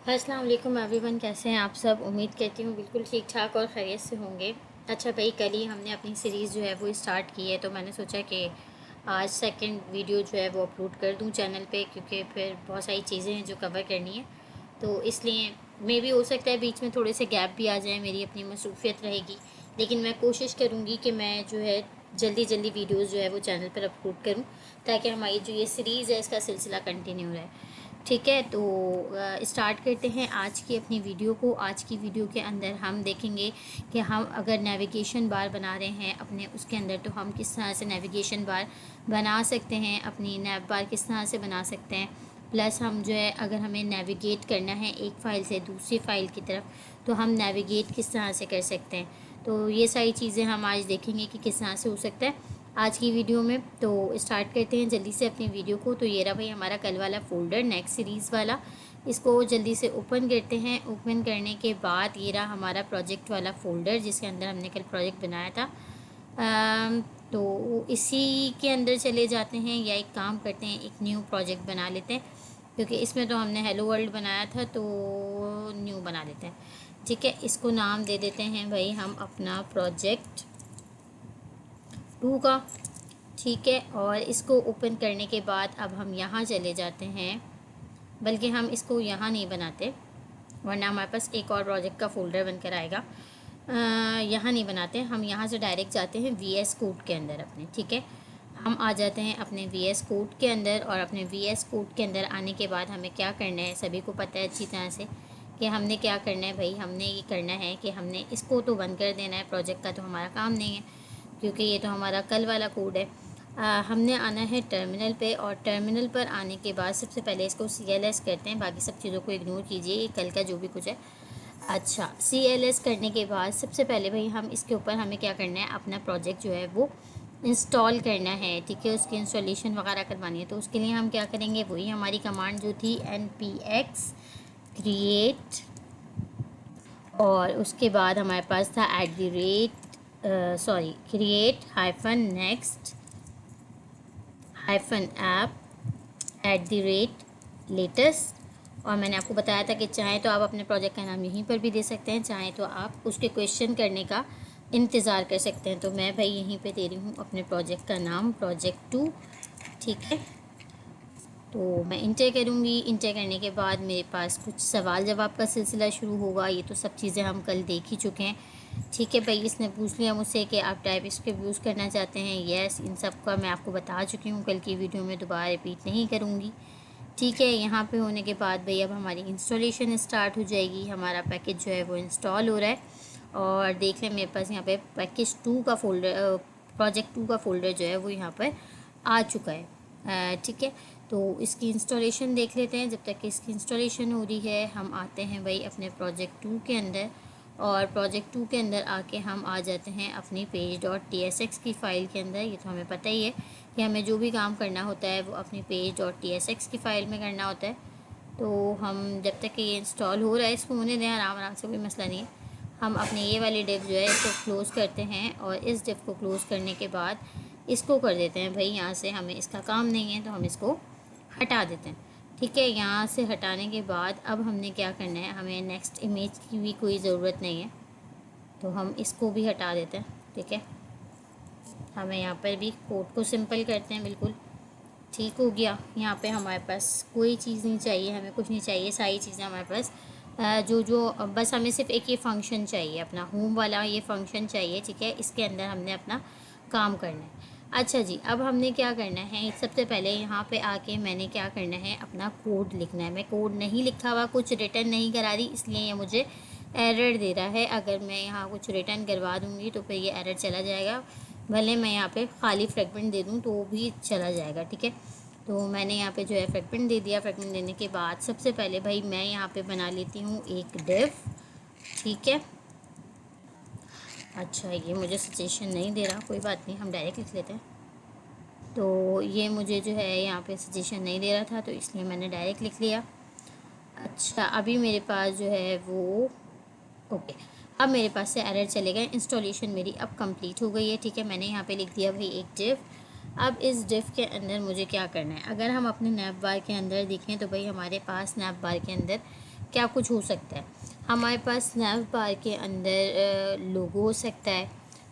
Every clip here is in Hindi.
अस्सलाम वालेकुम एवरीवन, कैसे हैं आप सब। उम्मीद करती हूँ बिल्कुल ठीक ठाक और खैरियत से होंगे। अच्छा भाई, कल ही हमने अपनी सीरीज़ जो है वो स्टार्ट की है, तो मैंने सोचा कि आज सेकंड वीडियो जो है वो अपलोड कर दूँ चैनल पे, क्योंकि फिर बहुत सारी चीज़ें हैं जो कवर करनी है। तो इसलिए मे भी हो सकता है बीच में थोड़े से गैप भी आ जाए, मेरी अपनी मसरूफियत रहेगी, लेकिन मैं कोशिश करूँगी कि मैं जो है जल्दी जल्दी वीडियोज़ जो है वो चैनल पर अपलोड करूँ, ताकि हमारी जो ये सीरीज़ है इसका सिलसिला कंटिन्यू रहे। ठीक है, तो स्टार्ट करते हैं आज की अपनी वीडियो को। आज की वीडियो के अंदर हम देखेंगे कि हम अगर नेविगेशन बार बना रहे हैं अपने उसके अंदर, तो हम किस तरह से नेविगेशन बार बना सकते हैं, अपनी नैव बार किस तरह से बना सकते हैं। प्लस हम जो है अगर हमें नेविगेट करना है एक फ़ाइल से दूसरी फ़ाइल की तरफ, तो हम नेविगेट किस तरह से कर सकते हैं। तो ये सारी चीज़ें हम आज देखेंगे कि किस तरह से हो सकता है आज की वीडियो में। तो स्टार्ट करते हैं जल्दी से अपनी वीडियो को। तो ये रहा भाई हमारा कल वाला फ़ोल्डर, नेक्स्ट सीरीज़ वाला। इसको जल्दी से ओपन करते हैं। ओपन करने के बाद ये रहा हमारा प्रोजेक्ट वाला फ़ोल्डर, जिसके अंदर हमने कल प्रोजेक्ट बनाया था। तो इसी के अंदर चले जाते हैं, या एक काम करते हैं, एक न्यू प्रोजेक्ट बना लेते हैं, क्योंकि इसमें तो हमने हेलो वर्ल्ड बनाया था, तो न्यू बना लेते हैं। ठीक है, इसको नाम दे देते हैं भाई हम अपना प्रोजेक्ट 2 का। ठीक है, और इसको ओपन करने के बाद अब हम यहाँ चले जाते हैं, बल्कि हम इसको यहाँ नहीं बनाते, वरना हमारे पास एक और प्रोजेक्ट का फ़ोल्डर बनकर आएगा। यहाँ नहीं बनाते, हम यहाँ से डायरेक्ट जाते हैं वी एस कोड के अंदर अपने। ठीक है, हम आ जाते हैं अपने वी एस कोड के अंदर, और अपने वी एस कोड के अंदर आने के बाद हमें क्या करना है, सभी को पता है अच्छी तरह से कि हमने क्या करना है। भाई हमने ये करना है कि हमने इसको तो बंद कर देना है, प्रोजेक्ट का तो हमारा काम नहीं है, क्योंकि ये तो हमारा कल वाला कोड है। हमने आना है टर्मिनल पे, और टर्मिनल पर आने के बाद सबसे पहले इसको CLS करते हैं। बाकी सब चीज़ों को इग्नोर कीजिए, ये कल का जो भी कुछ है। अच्छा, CLS करने के बाद सबसे पहले भाई हम इसके ऊपर हमें क्या करना है, अपना प्रोजेक्ट जो है वो इंस्टॉल करना है। ठीक है, उसकी इंस्टॉलेशन वगैरह करवानी है। तो उसके लिए हम क्या करेंगे, वही हमारी कमांड जो थी npx create, और उसके बाद हमारे पास था create hyphen next hyphen app @latest. और मैंने आपको बताया था कि चाहें तो आप अपने प्रोजेक्ट का नाम यहीं पर भी दे सकते हैं, चाहें तो आप उसके क्वेश्चन करने का इंतज़ार कर सकते हैं। तो मैं भाई यहीं पे दे रही हूँ अपने प्रोजेक्ट का नाम प्रोजेक्ट 2। ठीक है, तो मैं इंटर करूँगी। इंटर करने के बाद मेरे पास कुछ सवाल जवाब का सिलसिला शुरू होगा। ये तो सब चीज़ें हम कल देख ही चुके हैं। ठीक है भाई, इसने पूछ लिया मुझसे कि आप टाइप स्क्रिप्ट यूज़ करना चाहते हैं। यस, इन सब का मैं आपको बता चुकी हूँ कल की वीडियो में, दोबारा रिपीट नहीं करूँगी। ठीक है, यहाँ पे होने के बाद भाई अब हमारी इंस्टॉलेशन स्टार्ट हो जाएगी। हमारा पैकेज जो है वो इंस्टॉल हो रहा है, और देख लें मेरे पास यहाँ पे पैकेज 2 का फ़ोल्डर, प्रोजेक्ट 2 का फ़ोल्डर जो है वो यहाँ पर आ चुका है। ठीक है, तो इसकी इंस्टॉलेशन देख लेते हैं। जब तक कि इसकी इंस्टॉलेशन हो रही है, हम आते हैं भाई अपने प्रोजेक्ट 2 के अंदर, और प्रोजेक्ट 2 के अंदर आके हम आ जाते हैं अपनी page.tsx की फ़ाइल के अंदर। ये तो हमें पता ही है कि हमें जो भी काम करना होता है वो अपनी page.tsx की फ़ाइल में करना होता है। तो हम जब तक कि ये इंस्टॉल हो रहा है, इसको होने दें आराम आराम से, कोई मसला नहीं है। हम अपने ये वाली डिव जो है इसको क्लोज़ करते हैं, और इस डिव को क्लोज़ करने के बाद इसको कर देते हैं भाई, यहाँ से हमें इसका काम नहीं है तो हम इसको हटा देते हैं। ठीक है, यहाँ से हटाने के बाद अब हमने क्या करना है, हमें नेक्स्ट इमेज की भी कोई ज़रूरत नहीं है, तो हम इसको भी हटा देते हैं। ठीक है, हमें यहाँ पर भी कोड को सिंपल करते हैं, बिल्कुल ठीक हो गया। यहाँ पे हमारे पास कोई चीज़ नहीं चाहिए, हमें कुछ नहीं चाहिए, सारी चीज़ें हमारे पास बस हमें सिर्फ एक ये फंक्शन चाहिए, अपना होम वाला ये फंक्शन चाहिए। ठीक है, इसके अंदर हमने अपना काम करना है। अच्छा जी, अब हमने क्या करना है, सबसे पहले यहाँ पे आके मैंने क्या करना है, अपना कोड लिखना है। मैं कोड नहीं लिखा हुआ, कुछ रिटर्न नहीं करा रही, इसलिए ये मुझे एरर दे रहा है। अगर मैं यहाँ कुछ रिटर्न करवा दूँगी तो फिर ये एरर चला जाएगा, भले मैं यहाँ पे खाली फ्रेगमेंट दे दूँ तो भी चला जाएगा। ठीक है, तो मैंने यहाँ पे जो है फ्रेगमेंट दे दिया। फ्रेगमेंट देने के बाद सबसे पहले भाई मैं यहाँ पे बना लेती हूँ एक डिव। ठीक है, अच्छा ये मुझे सजेशन नहीं दे रहा, कोई बात नहीं, हम डायरेक्ट लिख लेते हैं। तो ये मुझे जो है यहाँ पे सजेशन नहीं दे रहा था, तो इसलिए मैंने डायरेक्ट लिख लिया। अच्छा, अभी मेरे पास जो है वो ओके, अब मेरे पास से एरर चले गए। इंस्टॉलेशन मेरी अब कंप्लीट हो गई है। ठीक है, मैंने यहाँ पे लिख दिया भाई एक डिव। अब इस डिव के अंदर मुझे क्या करना है, अगर हम अपने नैप बार के अंदर देखें तो भाई हमारे पास नैप बार के अंदर क्या कुछ हो सकता है। हमारे पास स्नैप बार के अंदर लोगो हो सकता है,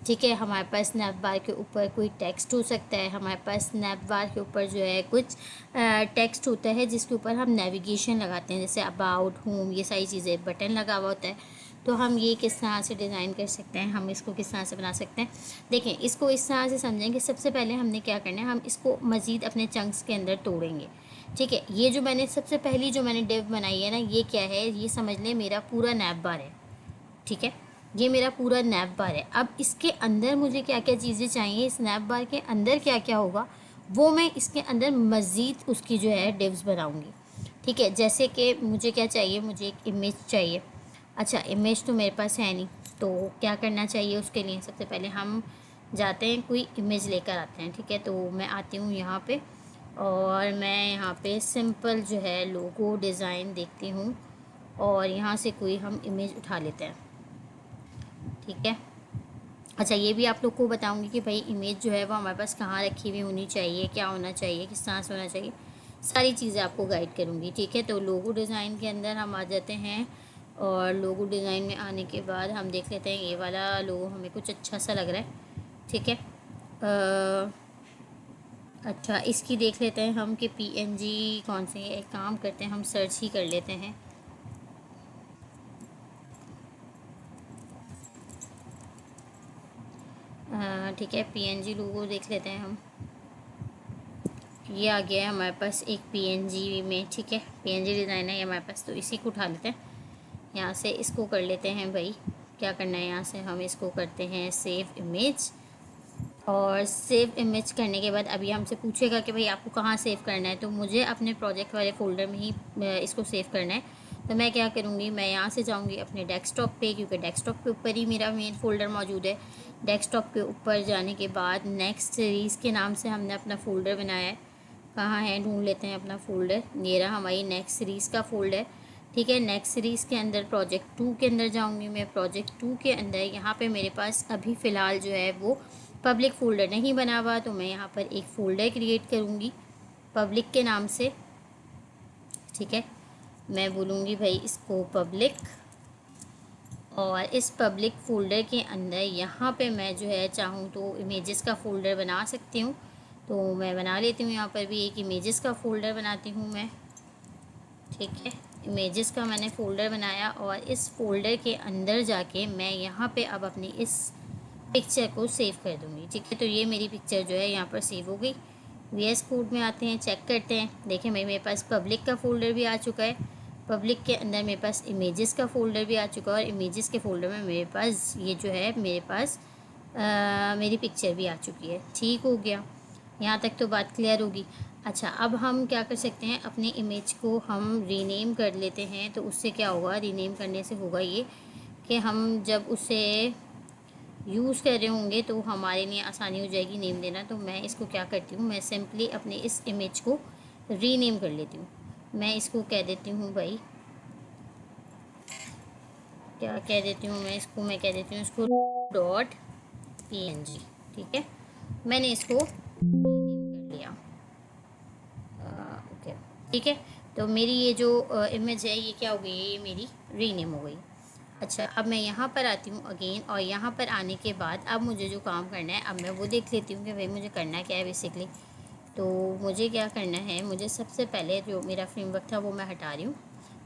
ठीक है। हमारे पास स्नैप बार के ऊपर कोई टेक्स्ट हो सकता है। हमारे पास स्नैप बार के ऊपर जो है कुछ टेक्स्ट होता है जिसके ऊपर हम नेविगेशन लगाते हैं, जैसे अबाउट, होम, ये सारी चीज़ें, बटन लगा हुआ होता है। तो हम ये किस तरह से डिज़ाइन कर सकते हैं, हम इसको किस तरह से बना सकते हैं। देखें, इसको इस तरह से समझें कि सबसे पहले हमने क्या करना है, हम इसको मज़ीद अपने चंक्स के अंदर तोड़ेंगे, ठीक है। ये जो मैंने सबसे पहली जो मैंने डिव बनाई है ना, ये क्या है, ये समझ लें मेरा पूरा नैप बार है, ठीक है। ये मेरा पूरा नैप बार है। अब इसके अंदर मुझे क्या क्या चीज़ें चाहिए, इस नैप बार के अंदर क्या क्या होगा, वो मैं इसके अंदर मज़ीद उसकी जो है डिव्स बनाऊँगी, ठीक है। जैसे कि मुझे क्या चाहिए, मुझे एक इमेज चाहिए। अच्छा, इमेज तो मेरे पास है नहीं, तो क्या करना चाहिए उसके लिए, सबसे पहले हम जाते हैं कोई इमेज लेकर आते हैं, ठीक है। तो मैं आती हूँ यहाँ पे और मैं यहाँ पे सिंपल जो है लोगो डिज़ाइन देखती हूँ और यहाँ से कोई हम इमेज उठा लेते हैं, ठीक है। अच्छा, ये भी आप लोग को बताऊंगी कि भाई इमेज जो है वो हमारे पास कहाँ रखी हुई होनी चाहिए, क्या होना चाहिए, किस तरह से होना चाहिए, सारी चीज़ें आपको गाइड करूँगी, ठीक है। तो लोगो डिज़ाइन के अंदर हम आ जाते हैं और लोगो डिज़ाइन में आने के बाद हम देख लेते हैं ये वाला लोगो हमें कुछ अच्छा सा लग रहा है, ठीक है। अच्छा, इसकी देख लेते हैं हम कि पीएनजी कौन से, एक काम करते हैं हम सर्च ही कर लेते हैं। ठीक है, पीएनजी लोगो देख लेते हैं हम। ये आ गया है हमारे पास एक पीएनजी में, ठीक है। पीएनजी डिज़ाइन है ये हमारे पास, तो इसी को उठा लेते हैं यहाँ से। इसको कर लेते हैं भाई, क्या करना है, यहाँ से हम इसको करते हैं सेव इमेज। और सेव इमेज करने के बाद अभी हमसे पूछेगा कि भाई आपको कहाँ सेव करना है, तो मुझे अपने प्रोजेक्ट वाले फ़ोल्डर में ही इसको सेव करना है। तो मैं क्या करूँगी, मैं यहाँ से जाऊँगी अपने डेस्कटॉप पे, क्योंकि डेस्कटॉप के ऊपर ही मेरा मेन फ़ोल्डर मौजूद है। डेस्कटॉप के ऊपर जाने के बाद नेक्स्ट सीरीज़ के नाम से हमने अपना फ़ोल्डर बनाया है। कहाँ है, ढूंढ लेते हैं अपना फ़ोल्डर। ये रहा हमारी नेक्स्ट सीरीज़ का फ़ोल्डर, ठीक है। नेक्स्ट सीरीज़ के अंदर प्रोजेक्ट 2 के अंदर जाऊँगी मैं। प्रोजेक्ट 2 के अंदर यहाँ पे मेरे पास अभी फ़िलहाल जो है वो पब्लिक फ़ोल्डर नहीं बना हुआ, तो मैं यहाँ पर एक फ़ोल्डर क्रिएट करूँगी पब्लिक के नाम से, ठीक है। मैं बोलूँगी भाई इसको पब्लिक, और इस पब्लिक फ़ोल्डर के अंदर यहाँ पे मैं जो है चाहूँ तो इमेजेस का फ़ोल्डर बना सकती हूँ। तो मैं बना लेती हूँ, यहाँ पर भी एक इमेजेस का फ़ोल्डर बनाती हूँ मैं, ठीक है। इमेजेस का मैंने फ़ोल्डर बनाया और इस फ़ोल्डर के अंदर जाके मैं यहाँ पे अब अपनी इस पिक्चर को सेव कर दूँगी, ठीक है। तो ये मेरी पिक्चर जो है यहाँ पर सेव हो गई। VS कोड में आते हैं, चेक करते हैं, देखें मेरे पास पब्लिक का फ़ोल्डर भी आ चुका है। पब्लिक के अंदर मेरे पास इमेजेस का फ़ोल्डर भी आ चुका है और इमेजेस के फ़ोल्डर में मेरे पास ये जो है मेरे पास मेरी पिक्चर भी आ चुकी है। ठीक हो गया, यहाँ तक तो बात क्लियर होगी। अच्छा, अब हम क्या कर सकते हैं, अपने इमेज को हम रीनेम कर लेते हैं। तो उससे क्या होगा, रीनेम करने से होगा ये कि हम जब उसे यूज़ कर रहे होंगे तो हमारे लिए आसानी हो जाएगी नेम देना। तो मैं इसको क्या करती हूँ, मैं सिंपली अपने इस इमेज को रीनेम कर लेती हूँ। मैं इसको कह देती हूँ भाई, क्या कह देती हूँ मैं इसको, मैं कह देती हूँ इसको .png, ठीक है। मैंने इसको रीनेम कर लिया, ओके, ठीक है। तो मेरी ये जो इमेज है ये क्या हो गई, ये मेरी रीनेम हो गई। अच्छा, अब मैं यहाँ पर आती हूँ अगेन, और यहाँ पर आने के बाद अब मुझे जो काम करना है, अब मैं वो देख लेती हूँ कि भाई मुझे करना क्या है बेसिकली। तो मुझे क्या करना है, मुझे सबसे पहले जो मेरा फ्रेमवर्क था वो मैं हटा रही हूँ।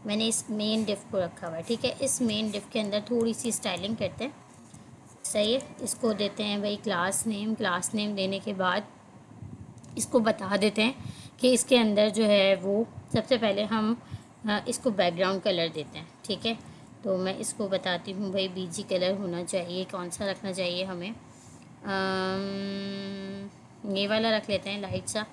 मैंने इस मेन डिव को रखा हुआ है, ठीक है। इस मेन डिव के अंदर थोड़ी सी स्टाइलिंग करते हैं, सही है। इसको देते हैं भाई क्लास नेम। क्लास नेम देने के बाद इसको बता देते हैं कि इसके अंदर जो है वो सबसे पहले हम इसको बैकग्राउंड कलर देते हैं, ठीक है। तो मैं इसको बताती हूँ भाई बीजी कलर होना चाहिए, कौन सा रखना चाहिए हमें, ये वाला रख लेते हैं लाइट सा,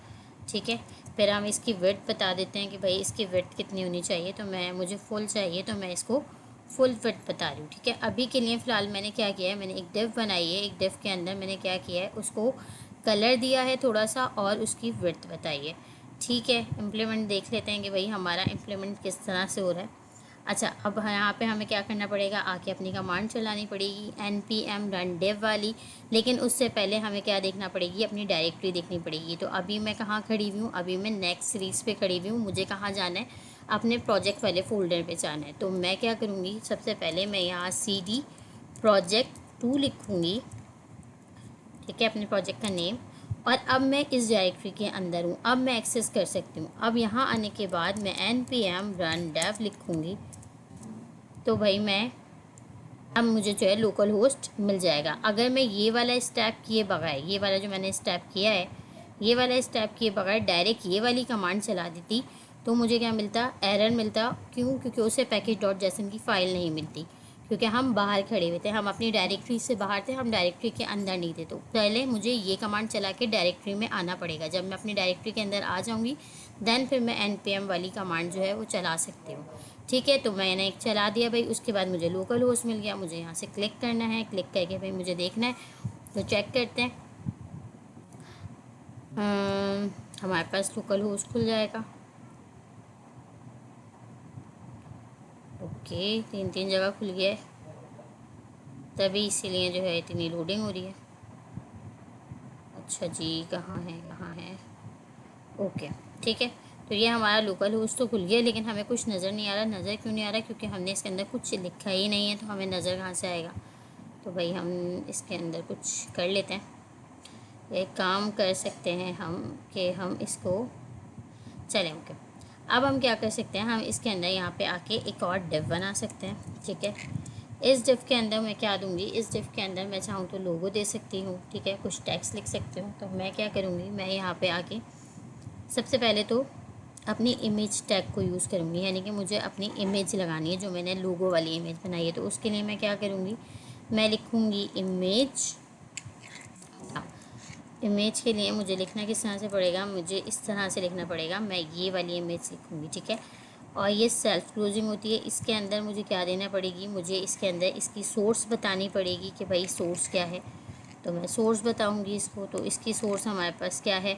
ठीक है। फिर हम इसकी विड्थ बता देते हैं कि भाई इसकी विड्थ कितनी होनी चाहिए। तो मुझे फुल चाहिए, तो मैं इसको फुल विड्थ बता रही हूँ, ठीक है। अभी के लिए फ़िलहाल मैंने क्या किया है, मैंने एक डिव बनाई है। एक डिव के अंदर मैंने क्या किया है, उसको कलर दिया है थोड़ा सा और उसकी विड्थ बताई है, ठीक है। इम्प्लीमेंट देख लेते हैं कि भाई हमारा इम्प्लीमेंट किस तरह से हो रहा है। अच्छा, अब यहाँ पे हमें क्या करना पड़ेगा, आके अपनी कमांड चलानी पड़ेगी npm run dev वाली। लेकिन उससे पहले हमें क्या देखना पड़ेगी, अपनी डायरेक्टरी देखनी पड़ेगी। तो अभी मैं कहाँ खड़ी हुई हूँ, अभी मैं नेक्स्ट सीरीज़ पे खड़ी हुई हूँ। मुझे कहाँ जाना है, अपने प्रोजेक्ट वाले फ़ोल्डर पे जाना है। तो मैं क्या करूँगी, सबसे पहले मैं यहाँ CD प्रोजेक्ट 2 लिखूँगी, ठीक है, अपने प्रोजेक्ट का नेम। और अब मैं इस डायरेक्टरी के अंदर हूँ, अब मैं एक्सेस कर सकती हूँ। अब यहाँ आने के बाद मैं npm run dev लिखूँगी, तो भाई मैं अब मुझे जो है लोकल होस्ट मिल जाएगा। अगर मैं ये वाला स्टेप किए बगैर, ये वाला जो मैंने स्टेप किया है, ये वाला स्टेप किए बगैर डायरेक्ट ये वाली कमांड चला देती तो मुझे क्या मिलता, एरर मिलता। क्यों? क्योंकि उसे package.json की फ़ाइल नहीं मिलती, क्योंकि हम बाहर खड़े हुए थे, हम अपनी डायरेक्टरी से बाहर थे, हम डायरेक्टरी के अंदर नहीं थे। तो पहले मुझे ये कमांड चला के डायरेक्टरी में आना पड़ेगा। जब मैं अपनी डायरेक्टरी के अंदर आ जाऊँगी देन फिर मैं npm वाली कमांड जो है वो चला सकती हूँ, ठीक है। तो मैंने एक चला दिया भाई, उसके बाद मुझे लोकल होस्ट मिल गया। मुझे यहाँ से क्लिक करना है, क्लिक करके भाई मुझे देखना है, तो चेक करते हैं। हमारे पास लोकल होस्ट खुल जाएगा। ओके, 3 जगह खुल गया है, तभी इसीलिए जो है इतनी लोडिंग हो रही है। अच्छा जी, कहाँ है कहाँ है? ओके, ठीक है। तो ये हमारा लोकल होस्ट तो खुल गया, लेकिन हमें कुछ नज़र नहीं आ रहा। नज़र क्यों नहीं आ रहा? क्योंकि हमने इसके अंदर कुछ लिखा ही नहीं है, तो हमें नज़र कहाँ से आएगा? तो भाई हम इसके अंदर कुछ कर लेते हैं। एक काम कर सकते हैं हम कि हम इसको चलें। ओके, अब हम क्या कर सकते हैं, हम इसके अंदर यहाँ पे आके एक और डिव बना सकते हैं, ठीक है। इस डिव के अंदर मैं क्या दूँगी, इस डिव के अंदर मैं चाहूँ तो लोगो दे सकती हूँ, ठीक है, कुछ टेक्स्ट लिख सकती हूँ। तो मैं क्या करूँगी, मैं यहाँ पे आके सबसे पहले तो अपनी इमेज टैग को यूज़ करूँगी, यानी कि मुझे अपनी इमेज लगानी है, जो मैंने लोगो वाली इमेज बनाई है। तो उसके लिए मैं क्या करूँगी, मैं लिखूँगी इमेज। इमेज के लिए मुझे लिखना किस तरह से पड़ेगा, मुझे इस तरह से लिखना पड़ेगा। मैं ये वाली इमेज लिखूँगी, ठीक है। और ये सेल्फ क्लोजिंग होती है। इसके अंदर मुझे क्या देना पड़ेगी, मुझे इसके अंदर इसकी सोर्स बतानी पड़ेगी कि भाई सोर्स क्या है। तो मैं सोर्स बताऊँगी इसको। तो इसकी सोर्स हमारे पास क्या है,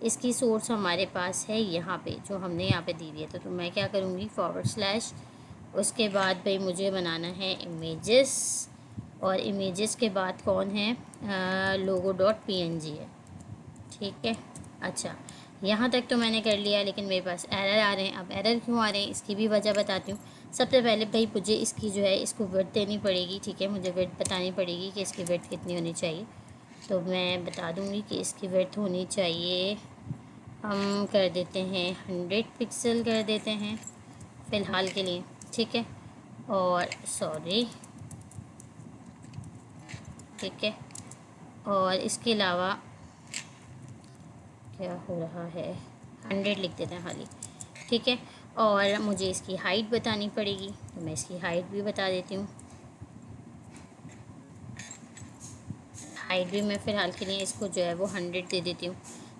इसकी सोर्स हमारे पास है यहाँ पे, जो हमने यहाँ पे दी हुई है। तो मैं क्या करूँगी, /, उसके बाद भाई मुझे बनाना है इमेजेस, और इमेजेस के बाद कौन है, logo.png है, ठीक है। अच्छा, यहाँ तक तो मैंने कर लिया, लेकिन मेरे पास एरर आ रहे हैं। अब एरर क्यों आ रहे हैं, इसकी भी वजह बताती हूँ। सबसे पहले भाई मुझे इसकी जो है इसको विड्थ देनी पड़ेगी, ठीक है। मुझे विड्थ बतानी पड़ेगी कि इसकी विड्थ कितनी होनी चाहिए। तो मैं बता दूँगी कि इसकी विड्थ होनी चाहिए, हम कर देते हैं 100 पिक्सल कर देते हैं फ़िलहाल के लिए, ठीक है। और सॉरी, ठीक है। और इसके अलावा क्या हो रहा है, 100 लिख देते हैं खाली, ठीक है। और मुझे इसकी हाइट बतानी पड़ेगी, तो मैं इसकी हाइट भी बता देती हूँ। हाइट भी मैं फ़िलहाल के लिए इसको जो है वो 100 दे देती हूँ,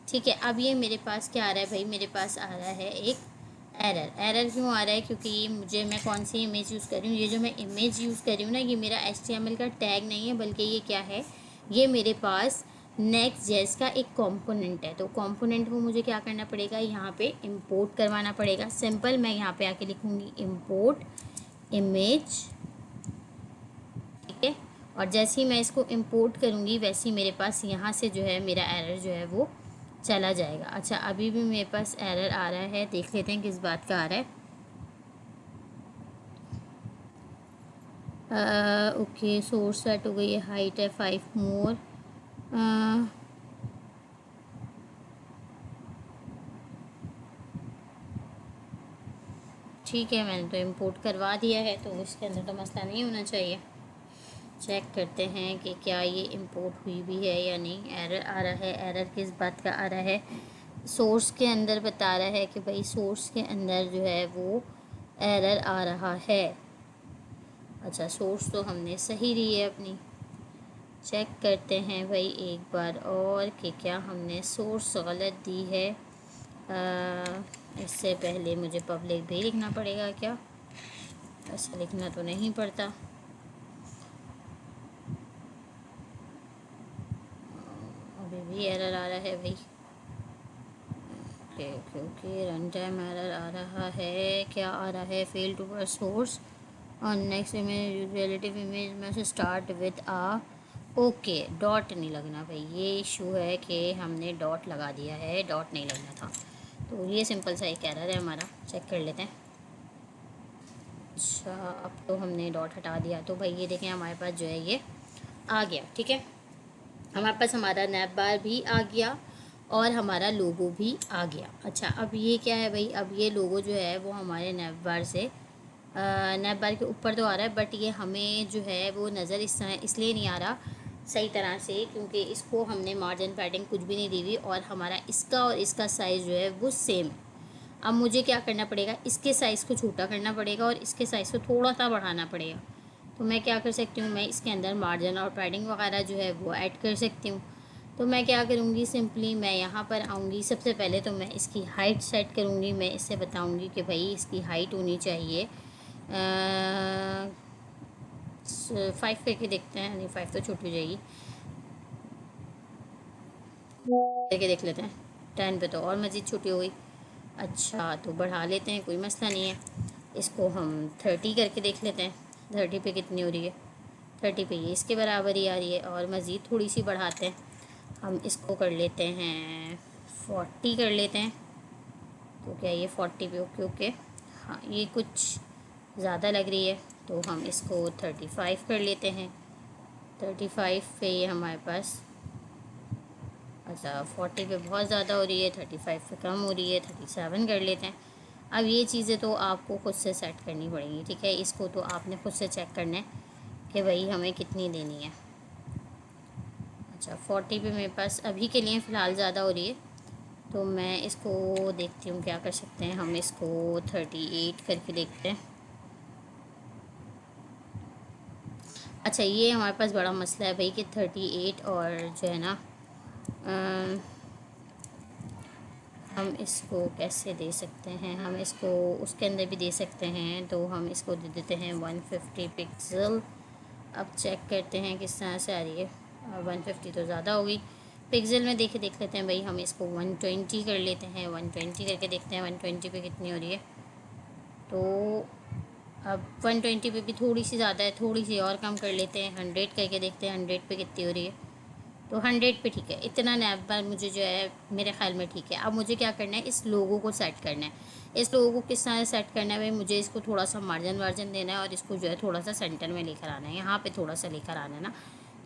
ठीक है। अब ये मेरे पास क्या आ रहा है भाई, मेरे पास आ रहा है एक एरर। एरर क्यों आ रहा है, क्योंकि ये मुझे, मैं कौन सी इमेज यूज़ कर रही हूँ, ये जो मैं इमेज यूज़ कर रही हूँ ना, ये मेरा HTML का टैग नहीं है, बल्कि ये क्या है, ये मेरे पास Next.js का एक कंपोनेंट है। तो कंपोनेंट को मुझे क्या करना पड़ेगा, यहाँ पे इंपोर्ट करवाना पड़ेगा। सिंपल, मैं यहाँ पे आके लिखूँगी इंपोर्ट इमेज, ठीक है। और जैसे ही मैं इसको इंपोर्ट करूँगी, वैसे ही मेरे पास यहाँ से जो है मेरा एरर जो है वो चला जाएगा। अच्छा, अभी भी मेरे पास एरर आ रहा है, देख लेते हैं किस बात का आ रहा है। ओके, सोर्स सेट हो गई है, हाइट है 5 मोर। ठीक है, मैंने तो इंपोर्ट करवा दिया है, तो इसके अंदर तो मसला नहीं होना चाहिए। चेक करते हैं कि क्या ये इंपोर्ट हुई भी है या नहीं। एरर आ रहा है, एरर किस बात का आ रहा है, सोर्स के अंदर बता रहा है कि भाई सोर्स के अंदर जो है वो एरर आ रहा है। अच्छा, सोर्स तो हमने सही दी है अपनी। चेक करते हैं भाई एक बार और कि क्या हमने सोर्स गलत दी है। इससे पहले मुझे पब्लिक भी लिखना पड़ेगा क्या? ऐसा लिखना तो नहीं पड़ता। अभी भी एरर आ रहा है भाई। ओके, रन टाइम एरर आ रहा है। क्या आ रहा है, फेल टू वर्ड सोर्स और नेक्स्ट इमेज रिलेटिव इमेज में से स्टार्ट विद आ। ओके, डॉट नहीं लगना भाई, ये इशू है कि हमने डॉट लगा दिया है, डॉट नहीं लगना था। तो ये सिंपल सा एक एरर है हमारा, चेक कर लेते हैं। अच्छा, अब तो हमने डॉट हटा दिया, तो भाई ये देखें हमारे पास जो है ये आ गया। ठीक है, हमारे पास हमारा नैप बार भी आ गया और हमारा लोगो भी आ गया। अच्छा, अब ये क्या है भाई, अब ये लोगो जो है वो हमारे नैप बार से नैप बार के ऊपर तो आ रहा है, बट ये हमें जो है वो नज़र इस तरह इसलिए नहीं आ रहा सही तरह से, क्योंकि इसको हमने मार्जिन पैडिंग कुछ भी नहीं दी हुई और हमारा इसका और इसका साइज़ जो है वो सेम है। अब मुझे क्या करना पड़ेगा, इसके साइज़ को छोटा करना पड़ेगा और इसके साइज़ को थोड़ा सा बढ़ाना पड़ेगा। तो मैं क्या कर सकती हूँ, मैं इसके अंदर मार्जिन और पैडिंग वगैरह जो है वो ऐड कर सकती हूँ। तो मैं क्या करूँगी, सिंपली मैं यहाँ पर आऊँगी, सबसे पहले तो मैं इसकी हाइट सेट करूँगी। मैं इससे बताऊँगी कि भाई इसकी हाइट होनी चाहिए 5 करके देखते हैं, नहीं 5 तो छोटी हो जाएगी, करके देख लेते हैं। 10 पे तो और मज़ीद छोटी हो गई। अच्छा, तो बढ़ा लेते हैं, कोई मसला नहीं है। इसको हम 30 करके देख लेते हैं, 30 पे कितनी हो रही है। 30 पे ये इसके बराबर ही आ रही है, और मज़ीद थोड़ी सी बढ़ाते हैं। हम इसको कर लेते हैं 40 कर लेते हैं। तो क्या ये 40 पे ओके ओके, हाँ ये कुछ ज़्यादा लग रही है, तो हम इसको 35 कर लेते हैं। 35 पे ये हमारे पास, अच्छा 40 पे बहुत ज़्यादा हो रही है, 35 पे कम हो रही है, 37 कर लेते हैं। अब ये चीज़ें तो आपको खुद से सेट करनी पड़ेंगी। ठीक है, इसको तो आपने खुद से चेक करना है कि भाई हमें कितनी देनी है। अच्छा, 40 पे मेरे पास अभी के लिए फ़िलहाल ज़्यादा हो रही है, तो मैं इसको देखती हूँ क्या कर सकते हैं। हम इसको 38 करके देखते हैं। अच्छा, ये हमारे पास बड़ा मसला है भाई कि 38 और जो है ना हम इसको कैसे दे सकते हैं, हम इसको उसके अंदर भी दे सकते हैं, तो हम इसको दे देते हैं 150 पिक्सल। अब चेक करते हैं किस तरह से आ रही है। 150 तो ज़्यादा होगी, पिक्सल में देख लेते हैं भाई। हम इसको 120 कर लेते हैं, 120 करके देखते हैं 120 पे कितनी हो रही है। तो अब 120 पे भी थोड़ी सी ज़्यादा है, थोड़ी सी और कम कर लेते हैं, 100 करके देखते हैं 100 पे कितनी हो रही है। तो 100 पे ठीक है, इतना नैप बार मुझे जो है मेरे ख्याल में ठीक है। अब मुझे क्या करना है, इस लोगों को सेट करना है। इस लोगों को किस तरह सेट करना है भाई, मुझे इसको थोड़ा सा मार्जिन वार्जिन देना है और इसको जो है थोड़ा सा सेंटर में लेकर आना है, यहाँ पे थोड़ा सा लेकर आना है ना।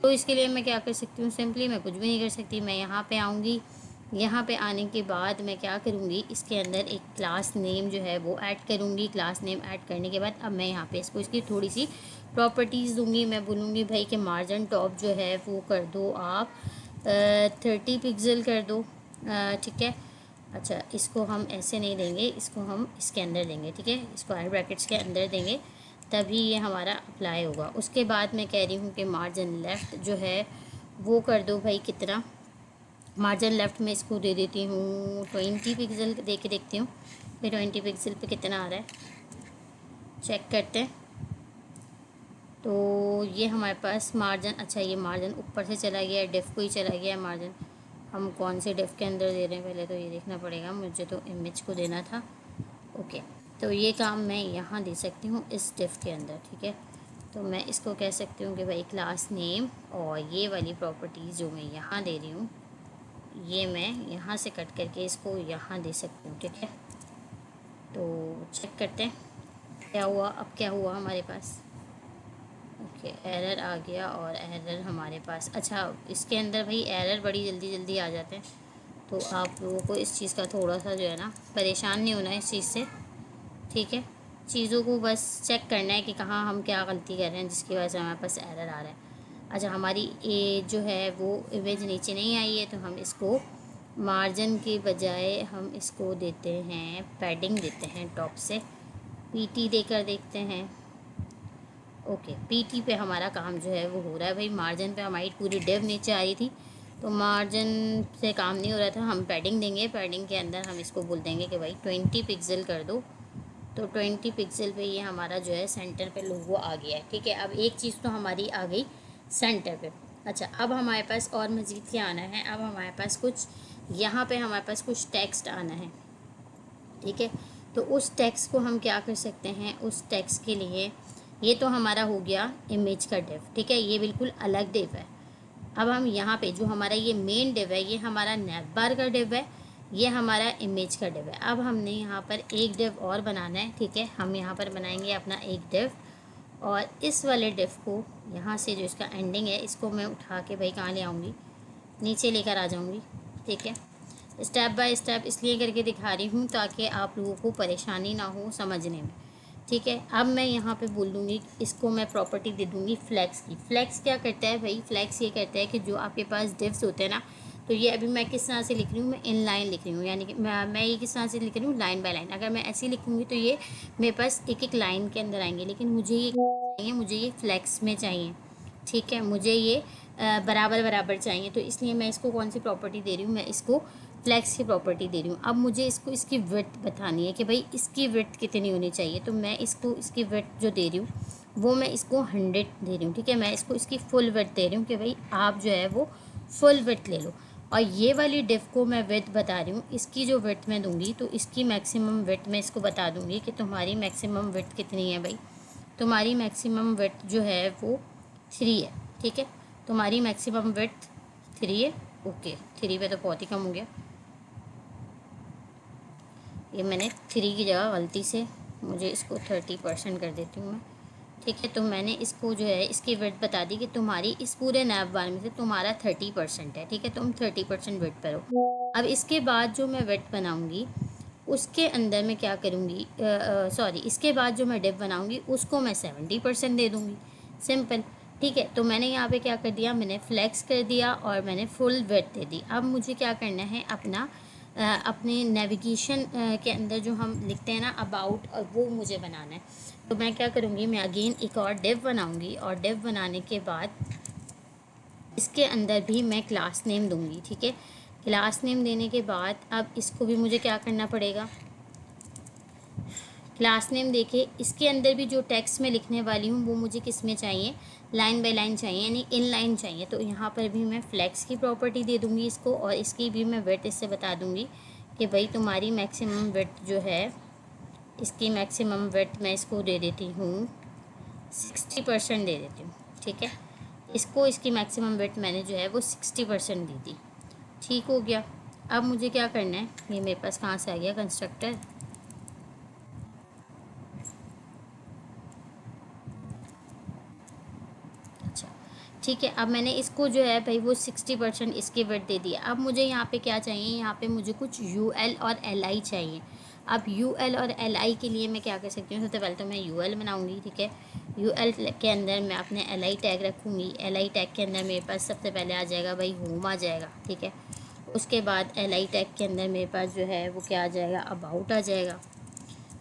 तो इसके लिए मैं क्या कर सकती हूँ, सिंपली मैं कुछ भी नहीं कर सकती, मैं यहाँ पे आऊँगी। यहाँ पे आने के बाद मैं क्या करूँगी, इसके अंदर एक क्लास नेम जो है वो ऐड करूँगी। क्लास नेम ऐड करने के बाद अब मैं यहाँ पे इसको इसकी थोड़ी सी प्रॉपर्टीज़ दूँगी। मैं बोलूँगी भाई कि मार्जिन टॉप जो है वो कर दो आप 30 पिक्सल कर दो। ठीक है, अच्छा इसको हम ऐसे नहीं देंगे, इसको हम इसके अंदर देंगे। ठीक है, इसको एड ब्रैकेट्स के अंदर देंगे, तभी ये हमारा अप्लाई होगा। उसके बाद मैं कह रही हूँ कि मार्जिन लेफ़्ट जो है वो कर दो भाई कितना। मार्जिन लेफ़्ट में इसको दे देती हूँ 20 पिक्सल, दे के देखती हूँ फिर 20 पिक्सल पे कितना आ रहा है, चेक करते हैं। तो ये हमारे पास मार्जिन, अच्छा ये मार्जिन ऊपर से चला गया है, डेफ को ही चला गया है मार्जिन। हम कौन से डेफ के अंदर दे रहे हैं पहले तो ये देखना पड़ेगा, मुझे तो इमेज को देना था। ओके, तो ये काम मैं यहाँ दे सकती हूँ इस डेफ के अंदर। ठीक है, तो मैं इसको कह सकती हूँ कि भाई क्लास नेम, और ये वाली प्रॉपर्टीज़ जो मैं यहाँ दे रही हूँ ये मैं यहाँ से कट करके इसको यहाँ दे सकती हूँ। ठीक है, तो चेक करते हैं क्या हुआ। अब क्या हुआ हमारे पास, ओके एरर आ गया, और एरर हमारे पास, अच्छा इसके अंदर भाई एरर बड़ी जल्दी जल्दी आ जाते हैं, तो आप लोगों को इस चीज़ का थोड़ा सा जो है ना परेशान नहीं होना इस चीज़ से। ठीक है, चीज़ों को बस चेक करना है कि कहाँ हम क्या गलती कर रहे हैं जिसकी वजह से हमारे पास एरर आ रहा है। अच्छा, हमारी ये जो है वो इमेज नीचे नहीं आई है, तो हम इसको मार्जिन के बजाय हम इसको देते हैं पैडिंग देते हैं टॉप से, पीटी देकर देखते हैं। ओके, पीटी पे हमारा काम जो है वो हो रहा है भाई। मार्जिन पे हमारी पूरी डिव नीचे आ रही थी, तो मार्जिन से काम नहीं हो रहा था, हम पैडिंग देंगे। पैडिंग के अंदर हम इसको बोल देंगे कि भाई 20 पिक्सल कर दो। तो 20 पिक्सल पे ये हमारा जो है सेंटर पे लोगो आ गया है। ठीक है, अब एक चीज़ तो हमारी आ गई सेंटर पे। अच्छा, अब हमारे पास और मज़ीद क्या आना है, अब हमारे पास कुछ यहाँ पे हमारे पास कुछ टेक्स्ट आना है। ठीक है, तो उस टेक्स्ट को हम क्या कर सकते हैं, उस टेक्स्ट के लिए ये तो हमारा हो गया इमेज का डिव। ठीक है, ये बिल्कुल अलग डिव है। अब हम यहाँ पे जो हमारा ये मेन डिव है, ये हमारा नैप बार का डिव है, ये हमारा इमेज का डिव है। अब हमने यहाँ पर एक डिव और बनाना है, ठीक है। हम यहाँ पर बनाएंगे अपना एक डिव, और इस वाले डिव को यहाँ से जो इसका एंडिंग है इसको मैं उठा के भाई कहाँ ले आऊँगी, नीचे लेकर आ जाऊँगी, ठीक है। स्टेप बाय स्टेप इसलिए करके दिखा रही हूँ ताकि आप लोगों को परेशानी ना हो समझने में, ठीक है। अब मैं यहाँ पे बोल दूँगी, इसको मैं प्रॉपर्टी दे दूँगी फ्लैक्स की। फ्लैक्स क्या करता है भाई, फ्लैक्स ये कहता है कि जो आपके पास डिव्स होते हैं ना, तो ये अभी मैं किस तरह से लिख रही हूँ, मैं इन लाइन लिख रही हूँ, यानी कि मैं ये किस तरह से लिख रही हूँ, लाइन बाय लाइन। अगर मैं ऐसे लिखूँगी तो ये मेरे पास एक एक लाइन के अंदर आएंगे, लेकिन मुझे ये चाहिए, मुझे ये फ्लैक्स में चाहिए, ठीक है। मुझे ये बराबर बराबर चाहिए, तो इसलिए मैं इसको कौन सी प्रॉपर्टी दे रही हूँ, मैं इसको फ्लैक्स की प्रॉपर्टी दे रही हूँ। अब मुझे इसको इसकी विड्थ बतानी है कि भाई इसकी विड्थ कितनी होनी चाहिए, तो मैं इसको इसकी विड्थ जो दे रही हूँ वो मैं इसको 100 दे रही हूँ, ठीक है। मैं इसको इसकी फुल विड्थ दे रही हूँ कि भाई आप जो है वो फुल विड्थ ले लो। और ये वाली डिव को मैं विड्थ बता रही हूँ, इसकी जो विड्थ मैं दूंगी तो इसकी मैक्सिमम विड्थ मैं इसको बता दूंगी कि तुम्हारी मैक्सिमम विड्थ कितनी है भाई। तुम्हारी मैक्सिमम विड्थ जो है वो 3 है, ठीक है। तुम्हारी मैक्सिमम विड्थ 3 है, ओके। 3 पे तो बहुत ही कम हो गया, ये मैंने 3 की जगह गलती से, मुझे इसको 30% कर देती हूँ मैं, ठीक है। तो मैंने इसको जो है इसकी विड्थ बता दी कि तुम्हारी इस पूरे नैप बार में से तुम्हारा 30% है, ठीक है। तुम 30% विड्थ पर हो। अब इसके बाद जो मैं विड्थ बनाऊँगी उसके अंदर मैं क्या करूँगी, सॉरी, इसके बाद जो मैं डिव बनाऊँगी उसको मैं 70% दे दूँगी, सिंपल, ठीक है। तो मैंने यहाँ पे क्या कर दिया, मैंने फ्लेक्स कर दिया और मैंने फुल विड्थ दे दी। अब मुझे क्या करना है, अपना अपने नेविगेशन के अंदर जो हम लिखते हैं ना अबाउट, और वो मुझे बनाना है। तो मैं क्या करूँगी, मैं अगेन एक और डिव बनाऊँगी, और डिव बनाने के बाद इसके अंदर भी मैं क्लास नेम दूँगी, ठीक है। क्लास नेम देने के बाद अब इसको भी मुझे क्या करना पड़ेगा, क्लास नेम देखे इसके अंदर भी जो टेक्स्ट में लिखने वाली हूँ वो मुझे किस में चाहिए, लाइन बाय लाइन चाहिए, यानी इन लाइन चाहिए। तो यहाँ पर भी मैं फ्लेक्स की प्रॉपर्टी दे दूँगी इसको, और इसकी भी मैं विड्थ इससे बता दूँगी कि भाई तुम्हारी मैक्सिमम विड्थ जो है, इसकी मैक्सिमम विड्थ मैं इसको दे देती हूँ 60% दे देती हूँ, ठीक है। इसको इसकी मैक्सिमम विड्थ मैंने जो है वो 60% दी थी, ठीक हो गया। अब मुझे क्या करना है, ये मेरे पास कहाँ से आ गया कंस्ट्रक्टर, अच्छा, ठीक है। अब मैंने इसको जो है भाई वो 60% इसकी विड्थ दे दिया। अब मुझे यहाँ पे क्या चाहिए, यहाँ पे मुझे कुछ UL और LI चाहिए। अब UL और LI के लिए मैं क्या कर सकती हूँ, सबसे पहले तो मैं UL बनाऊँगी, ठीक है। UL के अंदर मैं अपने LI टैग रखूँगी। LI टैग के अंदर मेरे पास सबसे पहले आ जाएगा भाई होम आ जाएगा, ठीक है। उसके बाद LI टैग के अंदर मेरे पास जो है वो क्या आ जाएगा, अबाउट आ जाएगा।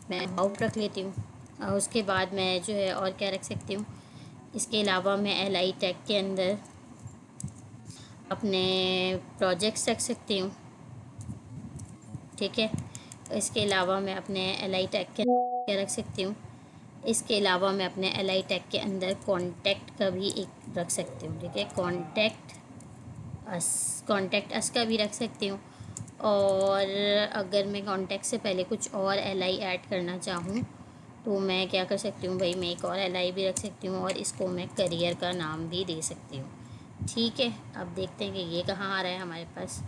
मैं अबाउट रख लेती हूँ। और उसके बाद मैं जो है और क्या रख सकती हूँ, इसके अलावा मैं LI टैग के अंदर अपने प्रोजेक्ट्स रख सकती हूँ, ठीक है। इसके अलावा मैं अपने LI टैग के अंदर क्या रख सकती हूँ, इसके अलावा मैं अपने LI टैग के अंदर कॉन्टैक्ट का भी एक रख सकती हूँ, ठीक है। कॉन्टैक्ट अस का भी रख सकती हूँ। और अगर मैं कॉन्टैक्ट से पहले कुछ और LI ऐड करना चाहूँ तो मैं क्या कर सकती हूँ भाई, मैं एक और LI भी रख सकती हूँ, और इसको मैं करियर का नाम भी दे सकती हूँ, ठीक है। अब देखते हैं कि ये कहाँ आ रहा है हमारे पास।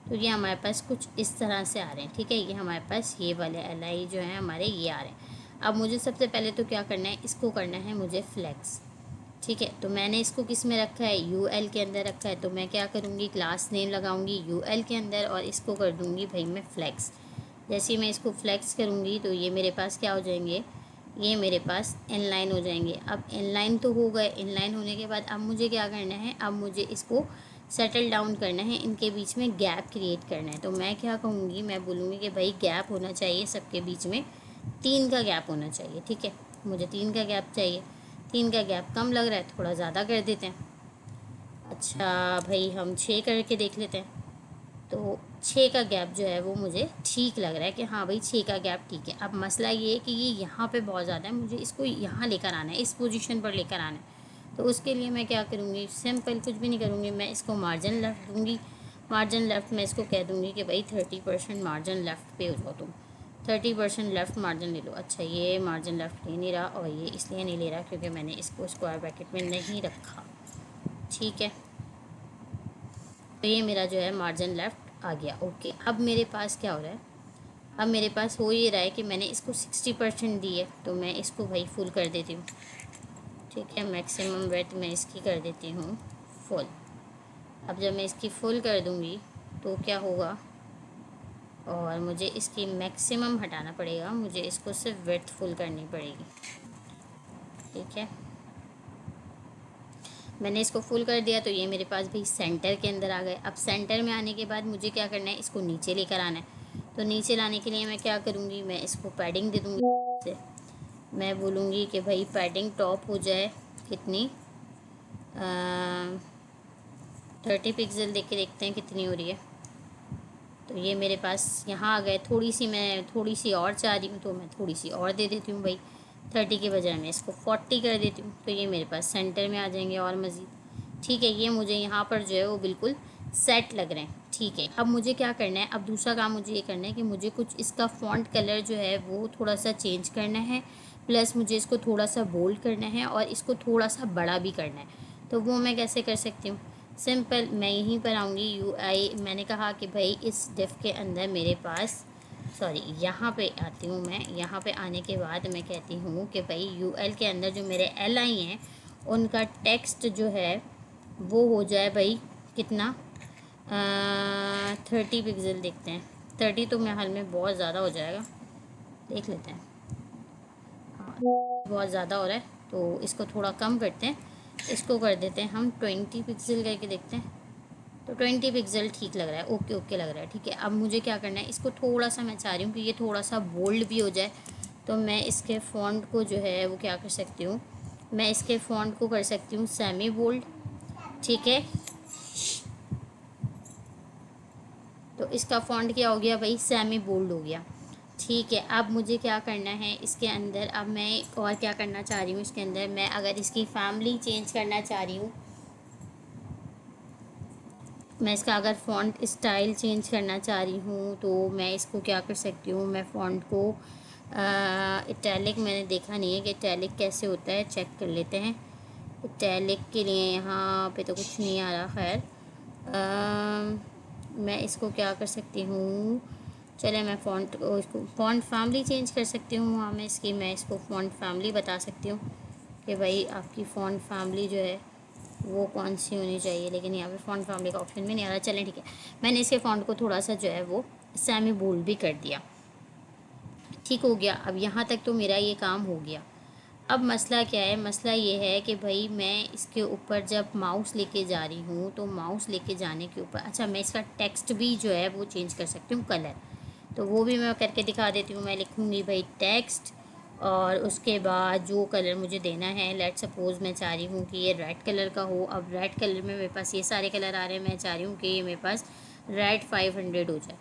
तो ये हमारे पास कुछ इस तरह से आ रहे हैं, ठीक है। ये हमारे पास ये वाले LI जो हैं हमारे ये आ रहे हैं। अब मुझे सबसे पहले तो क्या करना है, इसको करना है मुझे फ्लैक्स, ठीक है। तो मैंने इसको किस में रखा है, UL के अंदर रखा है। तो मैं क्या करूँगी, क्लास नेम लगाऊंगी UL के अंदर, और इसको कर दूँगी भाई मैं फ्लैक्स। जैसे ही मैं इसको फ्लैक्स करूँगी तो ये मेरे पास क्या हो जाएंगे, ये मेरे पास इनलाइन हो जाएंगे। अब इनलाइन तो हो गए, इनलाइन होने के बाद अब मुझे क्या करना है, अब मुझे इसको सेटल डाउन करना है, इनके बीच में गैप क्रिएट करना है। तो मैं क्या कहूँगी, मैं बोलूँगी कि भाई गैप होना चाहिए सबके बीच में, 3 का गैप होना चाहिए, ठीक है। मुझे 3 का गैप चाहिए। 3 का गैप कम लग रहा है, थोड़ा ज़्यादा कर देते हैं। अच्छा भाई हम 6 करके देख लेते हैं। तो 6 का गैप जो है वो मुझे ठीक लग रहा है कि हाँ भाई 6 का गैप ठीक है। अब मसला ये है कि ये यहाँ पे बहुत ज़्यादा है, मुझे इसको यहाँ लेकर आना है, इस पोजीशन पर लेकर आना है। तो उसके लिए मैं क्या करूँगी, सिंपल कुछ भी नहीं करूँगी, मैं इसको मार्जिन लेफ़्ट दूँगी। मार्जिन लेफ़्ट में इसको कह दूँगी कि भाई 30% मार्जिन लेफ़्ट पे हो जाओ तुम, 30% लेफ़्ट मार्जिन ले लो। अच्छा ये मार्जिन लेफ़्ट ले नहीं रहा, और ये इसलिए नहीं ले रहा क्योंकि मैंने इसको स्क्वायर ब्रैकेट में नहीं रखा, ठीक है। तो ये मेरा जो है मार्जिन लेफ़्ट आ गया। ओके, अब मेरे पास क्या हो रहा है, अब मेरे पास हो ये रहा है कि मैंने इसको 60% दी है, तो मैं इसको भाई फुल कर देती हूँ। ठीक है, मैक्सिमम विड्थ मैं इसकी कर देती हूँ फुल। अब जब मैं इसकी फुल कर दूँगी तो क्या होगा, और मुझे इसकी मैक्सिमम हटाना पड़ेगा, मुझे इसको सिर्फ विड्थ फुल करनी पड़ेगी। ठीक है, मैंने इसको फुल कर दिया, तो ये मेरे पास भी सेंटर के अंदर आ गए। अब सेंटर में आने के बाद मुझे क्या करना है, इसको नीचे लेकर आना है। तो नीचे लाने के लिए मैं क्या करूँगी, मैं इसको पैडिंग दे दूँगी। मैं बोलूँगी कि भाई पैडिंग टॉप हो जाए कितनी, 30 पिक्सल देख के देखते हैं कितनी हो रही है। तो ये मेरे पास यहाँ आ गए। मैं थोड़ी सी और चाह रही हूँ, तो मैं थोड़ी सी और दे देती हूँ भाई। 30 के बजाय मैं इसको 40 कर देती हूँ, तो ये मेरे पास सेंटर में आ जाएंगे और मज़ीद। ठीक है, ये मुझे यहाँ पर जो है वो बिल्कुल सेट लग रहे हैं। ठीक है, अब मुझे क्या करना है, अब दूसरा काम मुझे ये करना है कि मुझे कुछ इसका फ़ॉन्ट कलर जो है वो थोड़ा सा चेंज करना है, प्लस मुझे इसको थोड़ा सा बोल्ड करना है और इसको थोड़ा सा बड़ा भी करना है। तो वो मैं कैसे कर सकती हूँ, सिंपल, मैं यहीं पर आऊँगी UI। मैंने कहा कि भाई इस डिफ के अंदर मेरे पास, सॉरी यहाँ पे आती हूँ मैं। यहाँ पे आने के बाद मैं कहती हूँ कि भाई UL के अंदर जो मेरे LI हैं उनका टेक्स्ट जो है वो हो जाए भाई कितना, 30 पिक्सल देखते हैं। 30 तो मेरे हाल में बहुत ज़्यादा हो जाएगा, देख लेते हैं। हाँ, बहुत ज़्यादा हो रहा है, तो इसको थोड़ा कम करते हैं, इसको कर देते हैं हम 20 पिक्सल करके देखते हैं। तो 20 पिक्सल ठीक लग रहा है, ओके ओके लग रहा है। ठीक है, अब मुझे क्या करना है, इसको थोड़ा सा मैं चाह रही हूँ कि ये थोड़ा सा बोल्ड भी हो जाए। तो मैं इसके फ़ॉन्ट को जो है वो क्या कर सकती हूँ, मैं इसके फ़ॉन्ट को कर सकती हूँ सेमी बोल्ड। ठीक है, तो इसका फ़ॉन्ट क्या हो गया भाई, सेमी बोल्ड हो गया। ठीक है, अब मुझे क्या करना है इसके अंदर, अब मैं और क्या करना चाह रही हूँ इसके अंदर, मैं अगर इसकी फैमिली चेंज करना चाह रही हूँ, मैं इसका अगर फ़ॉन्ट स्टाइल चेंज करना चाह रही हूँ, तो मैं इसको क्या कर सकती हूँ, मैं फ़ॉन्ट को इटैलिक, मैंने देखा नहीं है कि इटैलिक कैसे होता है, चेक कर लेते हैं। इटैलिक के लिए यहाँ पे तो कुछ नहीं आ रहा। खैर, मैं इसको क्या कर सकती हूँ, चले मैं फ़ॉन्ट इसको फ़ॉन्ट फैमिली चेंज कर सकती हूँ। हाँ, मैं इसको फ़ॉन्ट फैमिली बता सकती हूँ कि भाई आपकी फ़ॉन्ट फैमिली जो है वो कौन सी होनी चाहिए, लेकिन यहाँ पे फ़ॉन्ट फैमिली का ऑप्शन भी नहीं आ रहा। चलें ठीक है, मैंने इसके फ़ॉन्ट को थोड़ा सा जो है वो सेमी बोल्ड भी कर दिया। ठीक हो गया, अब यहाँ तक तो मेरा ये काम हो गया। अब मसला क्या है, मसला ये है कि भाई मैं इसके ऊपर जब माउस लेके जा रही हूँ, तो माउस लेके जाने के ऊपर, अच्छा मैं इसका टेक्स्ट भी जो है वो चेंज कर सकती हूँ, कलर। तो वो भी मैं करके दिखा देती हूँ। मैं लिखूँगी भाई टेक्स्ट, और उसके बाद जो कलर मुझे देना है, लेट सपोज़ मैं चाह रही हूँ कि ये रेड कलर का हो। अब रेड कलर में मेरे पास ये सारे कलर आ रहे हैं, मैं चाह रही हूँ कि ये मेरे पास रेड 500 हो जाए।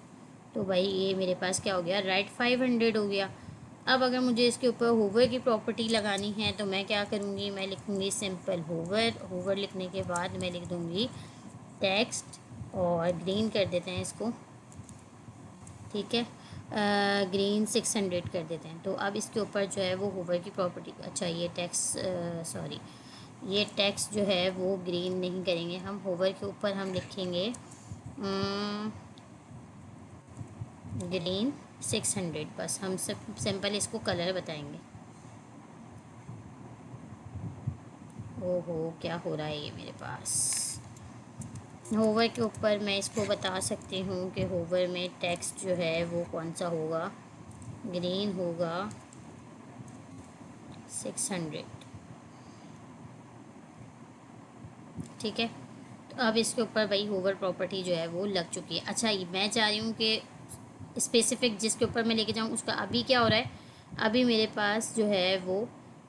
तो भाई ये मेरे पास क्या हो गया, रेड 500 हो गया। अब अगर मुझे इसके ऊपर होवर की प्रॉपर्टी लगानी है, तो मैं क्या करूँगी, मैं लिखूँगी सिंपल होवर। होवर लिखने के बाद मैं लिख दूँगी टेक्स्ट, और ग्रीन कर देते हैं इसको। ठीक है, ग्रीन 600 कर देते हैं। तो अब इसके ऊपर जो है वो होवर की प्रॉपर्टी, अच्छा ये टेक्स्ट, सॉरी ये टेक्स्ट जो है वो ग्रीन नहीं करेंगे हम, होवर के ऊपर हम लिखेंगे ग्रीन 600। बस हम सब सिंपल इसको कलर बताएंगे। ओहो, क्या हो रहा है ये मेरे पास। होवर के ऊपर मैं इसको बता सकती हूँ कि होवर में टेक्स्ट जो है वो कौन सा होगा, ग्रीन होगा 600। ठीक है, तो अब इसके ऊपर भाई होवर प्रॉपर्टी जो है वो लग चुकी है। अच्छा, ये मैं चाह रही हूँ कि स्पेसिफिक जिसके ऊपर मैं लेके जाऊँ उसका अभी क्या हो रहा है, अभी मेरे पास जो है वो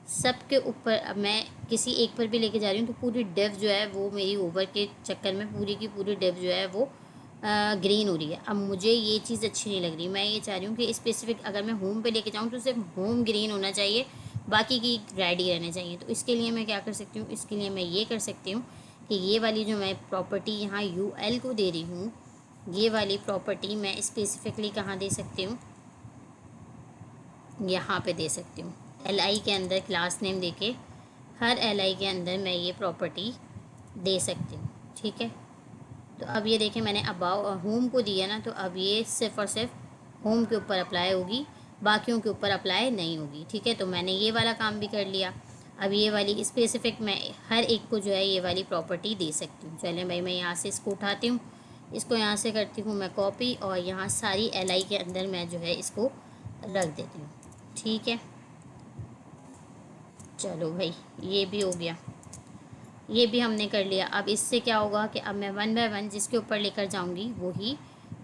सब के ऊपर, अब मैं किसी एक पर भी लेके जा रही हूँ तो पूरी डिव जो है वो मेरी ओवर के चक्कर में पूरी की पूरी डिव जो है वो ग्रीन हो रही है। अब मुझे ये चीज़ अच्छी नहीं लग रही। मैं ये चाह रही हूँ कि स्पेसिफिक अगर मैं होम पे लेके जाऊँ तो सिर्फ होम ग्रीन होना चाहिए, बाकी की रेड ही रहने चाहिए। तो इसके लिए मैं क्या कर सकती हूँ, इसके लिए मैं ये कर सकती हूँ कि ये वाली जो मैं प्रॉपर्टी यहाँ UL को दे रही हूँ, ये वाली प्रॉपर्टी मैं स्पेसिफिकली कहाँ दे सकती हूँ, यहाँ पे दे सकती हूँ। LI के अंदर क्लास नेम देके हर LI के अंदर मैं ये प्रॉपर्टी दे सकती हूँ। ठीक है, तो अब ये देखें मैंने अबाउट होम को दिया ना, तो अब ये सिर्फ़ और सिर्फ होम के ऊपर अप्लाई होगी, बाकियों के ऊपर अप्लाई नहीं होगी। ठीक है, तो मैंने ये वाला काम भी कर लिया। अब ये वाली स्पेसिफिक मैं हर एक को जो है ये वाली प्रॉपर्टी दे सकती हूँ। चलें भाई, मैं यहाँ से इसको उठाती हूँ, इसको यहाँ से करती हूँ मैं कॉपी, और यहाँ सारी LI के अंदर मैं जो है इसको रख देती हूँ। ठीक है, चलो भाई ये भी हो गया, ये भी हमने कर लिया। अब इससे क्या होगा कि अब मैं 1 बाय 1 जिसके ऊपर लेकर जाऊंगी वही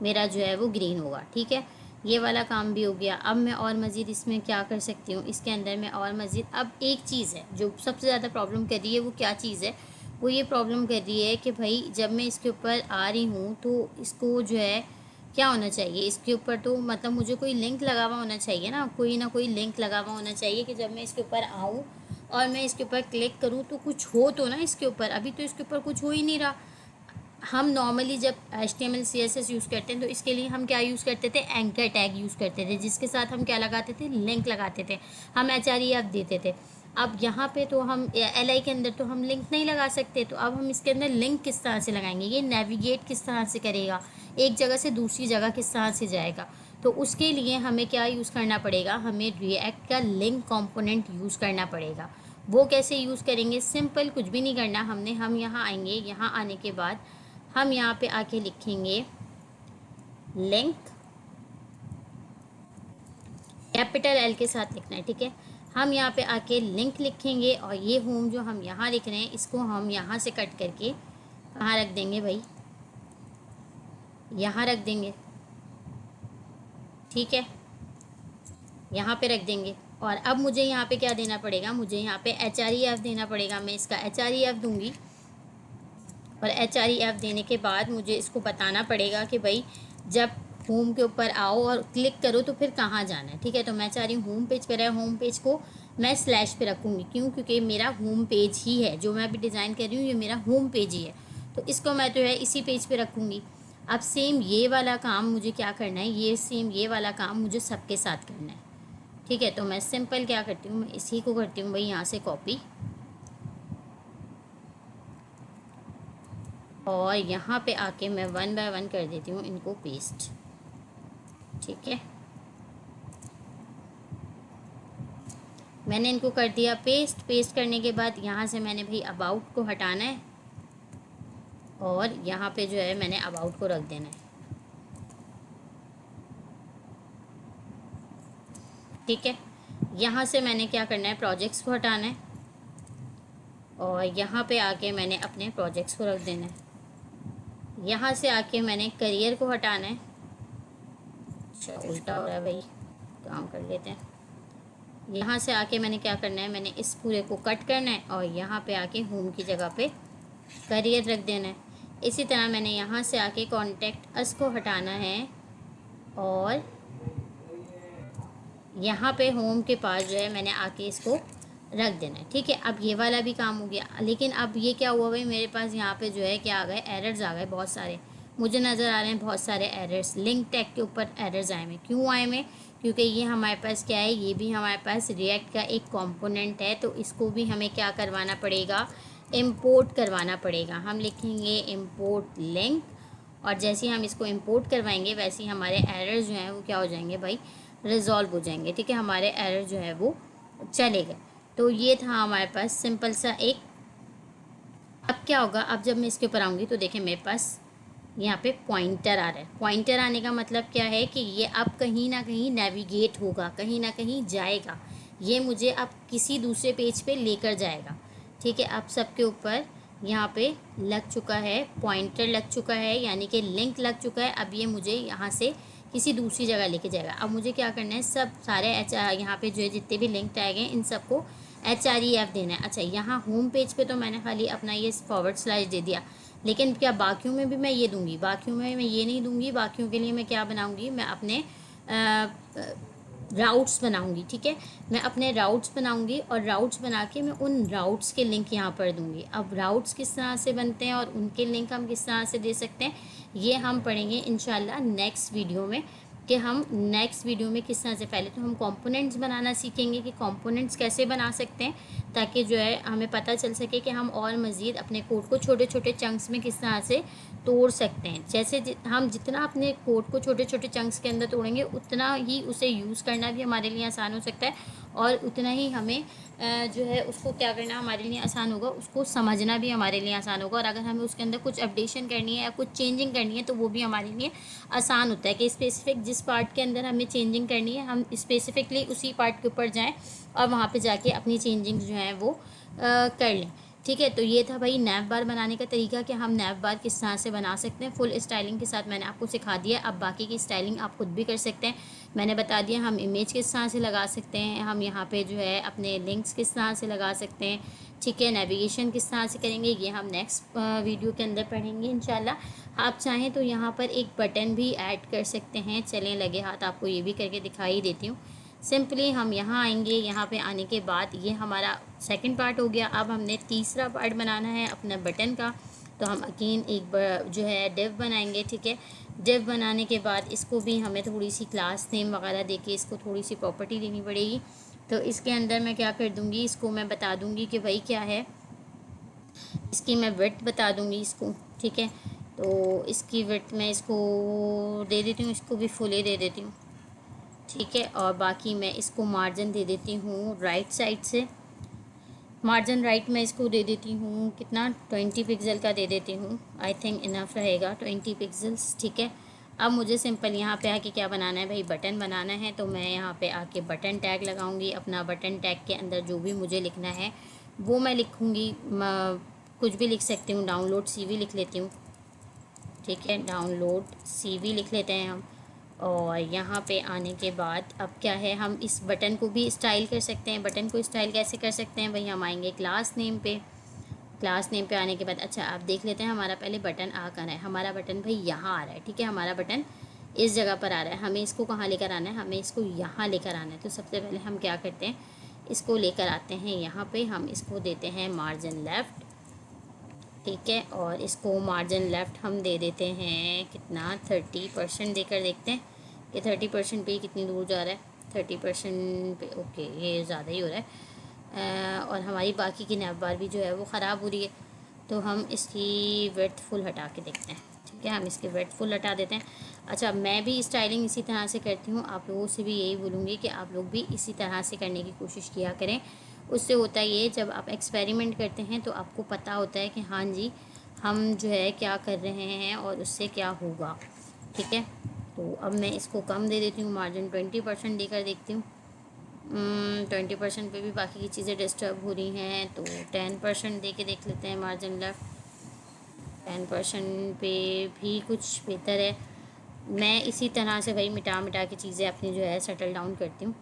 मेरा जो है वो ग्रीन होगा। ठीक है, ये वाला काम भी हो गया। अब मैं और मज़ीद इसमें क्या कर सकती हूँ, इसके अंदर मैं और मज़ीद, अब एक चीज़ है जो सबसे ज़्यादा प्रॉब्लम कर रही है, वो क्या चीज़ है, वो ये प्रॉब्लम कर रही है कि भाई जब मैं इसके ऊपर आ रही हूँ तो इसको जो है क्या होना चाहिए, इसके ऊपर तो मतलब मुझे कोई लिंक लगा हुआ होना चाहिए ना कोई लिंक लगा हुआ होना चाहिए कि जब मैं इसके ऊपर आऊँ और मैं इसके ऊपर क्लिक करूँ तो कुछ हो तो ना इसके ऊपर। अभी तो इसके ऊपर कुछ हो ही नहीं रहा। हम नॉर्मली जब HTML CSS यूज़ करते हैं तो इसके लिए हम क्या यूज़ करते थे, एंकर टैग यूज़ करते थे, जिसके साथ हम क्या लगाते थे, लिंक लगाते थे, हम HREF देते थे। अब यहाँ पे तो हम LI के अंदर तो हम लिंक नहीं लगा सकते, तो अब हम इसके अंदर लिंक किस तरह से लगाएंगे, ये नेविगेट किस तरह से करेगा, एक जगह से दूसरी जगह किस तरह से जाएगा। तो उसके लिए हमें क्या यूज़ करना पड़ेगा, हमें रिएक्ट का लिंक कंपोनेंट यूज़ करना पड़ेगा। वो कैसे यूज़ करेंगे, सिंपल, कुछ भी नहीं करना हमने, हम यहाँ आएंगे, यहाँ आने के बाद हम यहाँ पे आके लिखेंगे लिंक, कैपिटल L के साथ लिखना है। ठीक है, हम यहाँ पे आके लिंक लिखेंगे, और ये होम जो हम यहाँ लिख रहे हैं इसको हम यहाँ से कट करके कहाँ रख देंगे भाई, यहाँ रख देंगे। ठीक है, यहाँ पे रख देंगे। और अब मुझे यहाँ पे क्या देना पड़ेगा, मुझे यहाँ पे HREF देना पड़ेगा। मैं इसका HREF दूंगी, और HREF देने के बाद मुझे इसको बताना पड़ेगा कि भाई जब होम के ऊपर आओ और क्लिक करो तो फिर कहाँ जाना है। ठीक है, तो मैं चाह रही हूँ होम पेज पर है, होम पेज को मैं स्लैश पे रखूँगी। क्यों, क्योंकि मेरा होम पेज ही है जो मैं अभी डिज़ाइन कर रही हूँ, ये मेरा होम पेज ही है, तो इसको मैं जो है इसी पेज पे रखूँगी। अब सेम ये वाला काम मुझे क्या करना है, ये वाला काम मुझे सबके साथ करना है। ठीक है, तो मैं सिंपल क्या करती हूँ, मैं इसी को करती हूँ भाई यहाँ से कॉपी, और यहाँ पे आके मैं 1 बाय 1 कर देती हूँ इनको पेस्ट। ठीक है, मैंने इनको कर दिया पेस्ट। पेस्ट करने के बाद यहाँ से मैंने भाई अबाउट को हटाना है, और यहाँ पे जो है मैंने अबाउट को रख देना है। ठीक है, यहाँ से मैंने क्या करना है, प्रोजेक्ट्स को हटाना है, और यहाँ पे आके मैंने अपने प्रोजेक्ट्स को रख देना है। यहाँ से आके मैंने करियर को हटाना है। अच्छा उल्टा हो रहा है भाई, काम कर लेते हैं। यहाँ से आके मैंने क्या करना है, मैंने इस पूरे को कट करना है, और यहाँ पे आके होम की जगह पे करियर रख देना है। इसी तरह मैंने यहाँ से आके कॉन्टेक्ट अस को हटाना है, और यहाँ पे होम के पास जो है मैंने आके इसको रख देना है। ठीक है, अब ये वाला भी काम हो गया। लेकिन अब ये क्या हुआ भाई, मेरे पास यहाँ पे जो है क्या आ गए, एरर्स आ गए बहुत सारे, मुझे नज़र आ रहे हैं बहुत सारे एरर्स। लिंक टैग के ऊपर एरर्स आए हैं। क्यों आए हैं, क्योंकि ये हमारे पास क्या है, ये भी हमारे पास रिएक्ट का एक कंपोनेंट है, तो इसको भी हमें क्या करवाना पड़ेगा, इम्पोर्ट करवाना पड़ेगा। हम लिखेंगे इम्पोर्ट लिंक, और जैसे ही हम इसको इम्पोर्ट करवाएंगे वैसे ही हमारे एरर्स जो हैं वो क्या हो जाएंगे भाई, रिजॉल्व हो जाएंगे। ठीक है, हमारे एरर जो है वो चले गए। तो ये था हमारे पास सिंपल सा एक। अब क्या होगा, अब जब मैं इसके ऊपर आऊँगी तो देखें मेरे पास यहाँ पे पॉइंटर आ रहा है। पॉइंटर आने का मतलब क्या है कि ये अब कहीं ना कहीं नेविगेट होगा, कहीं ना कहीं जाएगा, ये मुझे अब किसी दूसरे पेज पे लेकर जाएगा। ठीक है, अब सबके ऊपर यहाँ पे लग चुका है, पॉइंटर लग चुका है, यानी कि लिंक लग चुका है। अब ये मुझे यहाँ से किसी दूसरी जगह लेके जाएगा। अब मुझे क्या करना है, सब सारे यहाँ पे जो है जितने भी लिंक टैग हैं इन सबको HREF देना है। अच्छा, यहाँ होम पेज पे तो मैंने खाली अपना ये फॉरवर्ड स्लैश दे दिया, लेकिन क्या बाकियों में भी मैं ये दूंगी, बाकियों में मैं ये नहीं दूंगी। बाकियों के लिए मैं क्या बनाऊंगी, मैं अपने राउट्स बनाऊंगी। ठीक है, मैं अपने राउट्स बनाऊंगी, और राउट्स बना के मैं उन राउट्स के लिंक यहाँ पर दूंगी। अब राउट्स किस तरह से बनते हैं और उनके लिंक हम किस तरह से दे सकते हैं, ये हम पढ़ेंगे इंशाल्लाह नेक्स्ट वीडियो में कि हम नेक्स्ट वीडियो में किस तरह से, पहले तो हम कंपोनेंट्स बनाना सीखेंगे कि कंपोनेंट्स कैसे बना सकते हैं, ताकि जो है हमें पता चल सके कि हम और मज़ीद अपने कोड को छोटे छोटे चंक्स में किस तरह से तोड़ सकते हैं। जैसे हम जितना अपने कोड को छोटे छोटे चंक्स के अंदर तोड़ेंगे, उतना ही उसे यूज़ करना भी हमारे लिए आसान हो सकता है, और उतना ही हमें जो है उसको क्या करना हमारे लिए आसान होगा, उसको समझना भी हमारे लिए आसान होगा। और अगर हमें उसके अंदर कुछ अपडेशन करनी है या कुछ चेंजिंग करनी है, तो वो भी हमारे लिए आसान होता है कि स्पेसिफिक जिस पार्ट के अंदर हमें चेंजिंग करनी है, हम स्पेसिफिकली उसी पार्ट के ऊपर जाएं और वहाँ पे जाके अपनी चेंजिंग जो है वो कर लें। ठीक है, तो ये था भाई नैव बार बनाने का तरीका कि हम नैव बार किस तरह से बना सकते हैं। फुल स्टाइलिंग के साथ मैंने आपको सिखा दिया। अब बाकी की स्टाइलिंग आप खुद भी कर सकते हैं। मैंने बता दिया हम इमेज किस तरह से लगा सकते हैं, हम यहाँ पे जो है अपने लिंक्स किस तरह से लगा सकते हैं। ठीक है, नेविगेशन किस तरह से करेंगे, ये हम नेक्स्ट वीडियो के अंदर पढ़ेंगे इंशाल्लाह। आप चाहें तो यहाँ पर एक बटन भी ऐड कर सकते हैं। चलें लगे हाथ आपको ये भी करके दिखाई देती हूँ। सिंपली हम यहाँ आएंगे, यहाँ पे आने के बाद ये हमारा सेकंड पार्ट हो गया। अब हमने तीसरा पार्ट बनाना है अपना बटन का, तो हम अगेन एक जो है डिव बनाएंगे। ठीक है, डिव बनाने के बाद इसको भी हमें थोड़ी सी क्लास नेम वगैरह देके इसको थोड़ी सी प्रॉपर्टी देनी पड़ेगी। तो इसके अंदर मैं क्या कर दूँगी, इसको मैं बता दूँगी कि भाई क्या है, इसकी मैं विड्थ बता दूँगी इसको। ठीक है, तो इसकी विड्थ मैं इसको दे देती हूँ, इसको भी फुल दे देती हूँ। ठीक है, और बाकी मैं इसको मार्जिन दे देती हूँ राइट साइड से। मार्जिन राइट में इसको दे देती हूँ कितना, 20 पिक्सल का दे देती हूँ। आई थिंक इनफ रहेगा 20 पिक्सल्स। ठीक है, अब मुझे सिंपल यहाँ पे आके क्या बनाना है भाई, बटन बनाना है। तो मैं यहाँ पे आके बटन टैग लगाऊंगी। अपना बटन टैग के अंदर जो भी मुझे लिखना है वो मैं लिखूँगी। कुछ भी लिख सकती हूँ, डाउनलोड CV लिख लेती हूँ। ठीक है, डाउनलोड CV लिख लेते हैं हम। और यहाँ पे आने के बाद अब क्या है, हम इस बटन को भी स्टाइल कर सकते हैं। बटन को स्टाइल कैसे कर सकते हैं भाई, हम आएंगे क्लास नेम पे। क्लास नेम पे आने के बाद अच्छा आप देख लेते हैं हमारा पहले बटन आ कहाँ है। हमारा बटन भाई यहाँ आ रहा है। ठीक है, हमारा बटन इस जगह पर आ रहा है। हमें इसको कहाँ लेकर आना है, हमें इसको यहाँ लेकर आना है। तो सबसे पहले हम क्या करते हैं, इसको लेकर आते हैं यहाँ पर, हम इसको देते हैं मार्जिन लेफ़्ट। ठीक है, और इसको मार्जिन लेफ़्ट हम दे देते हैं कितना, 30% देकर देखते हैं कि 30% पे कितनी दूर जा रहा है। 30% पे ओके, ये ज़्यादा ही हो रहा है। और हमारी बाकी की नैव बार भी जो है वो ख़राब हो रही है। तो हम इसकी विड्थ फुल हटा के देखते हैं। ठीक है, हम इसकी विड्थ फुल हटा देते हैं। अच्छा, मैं भी स्टाइलिंग इसी तरह से करती हूँ। आप लोगों से भी यही बोलूँगी कि आप लोग भी इसी तरह से करने की कोशिश किया करें। उससे होता ये, जब आप एक्सपेरिमेंट करते हैं तो आपको पता होता है कि हाँ जी हम जो है क्या कर रहे हैं और उससे क्या होगा। ठीक है, तो अब मैं इसको कम दे देती हूँ, मार्जिन 20% देकर देखती हूँ। 20% पे भी बाकी की चीज़ें डिस्टर्ब हो रही हैं, तो 10% दे के देख लेते हैं मार्जिन लेफ्ट। 10% पे भी कुछ बेहतर है। मैं इसी तरह से भाई मिटा मिटा के चीज़ें अपनी जो है सेटल डाउन करती हूँ।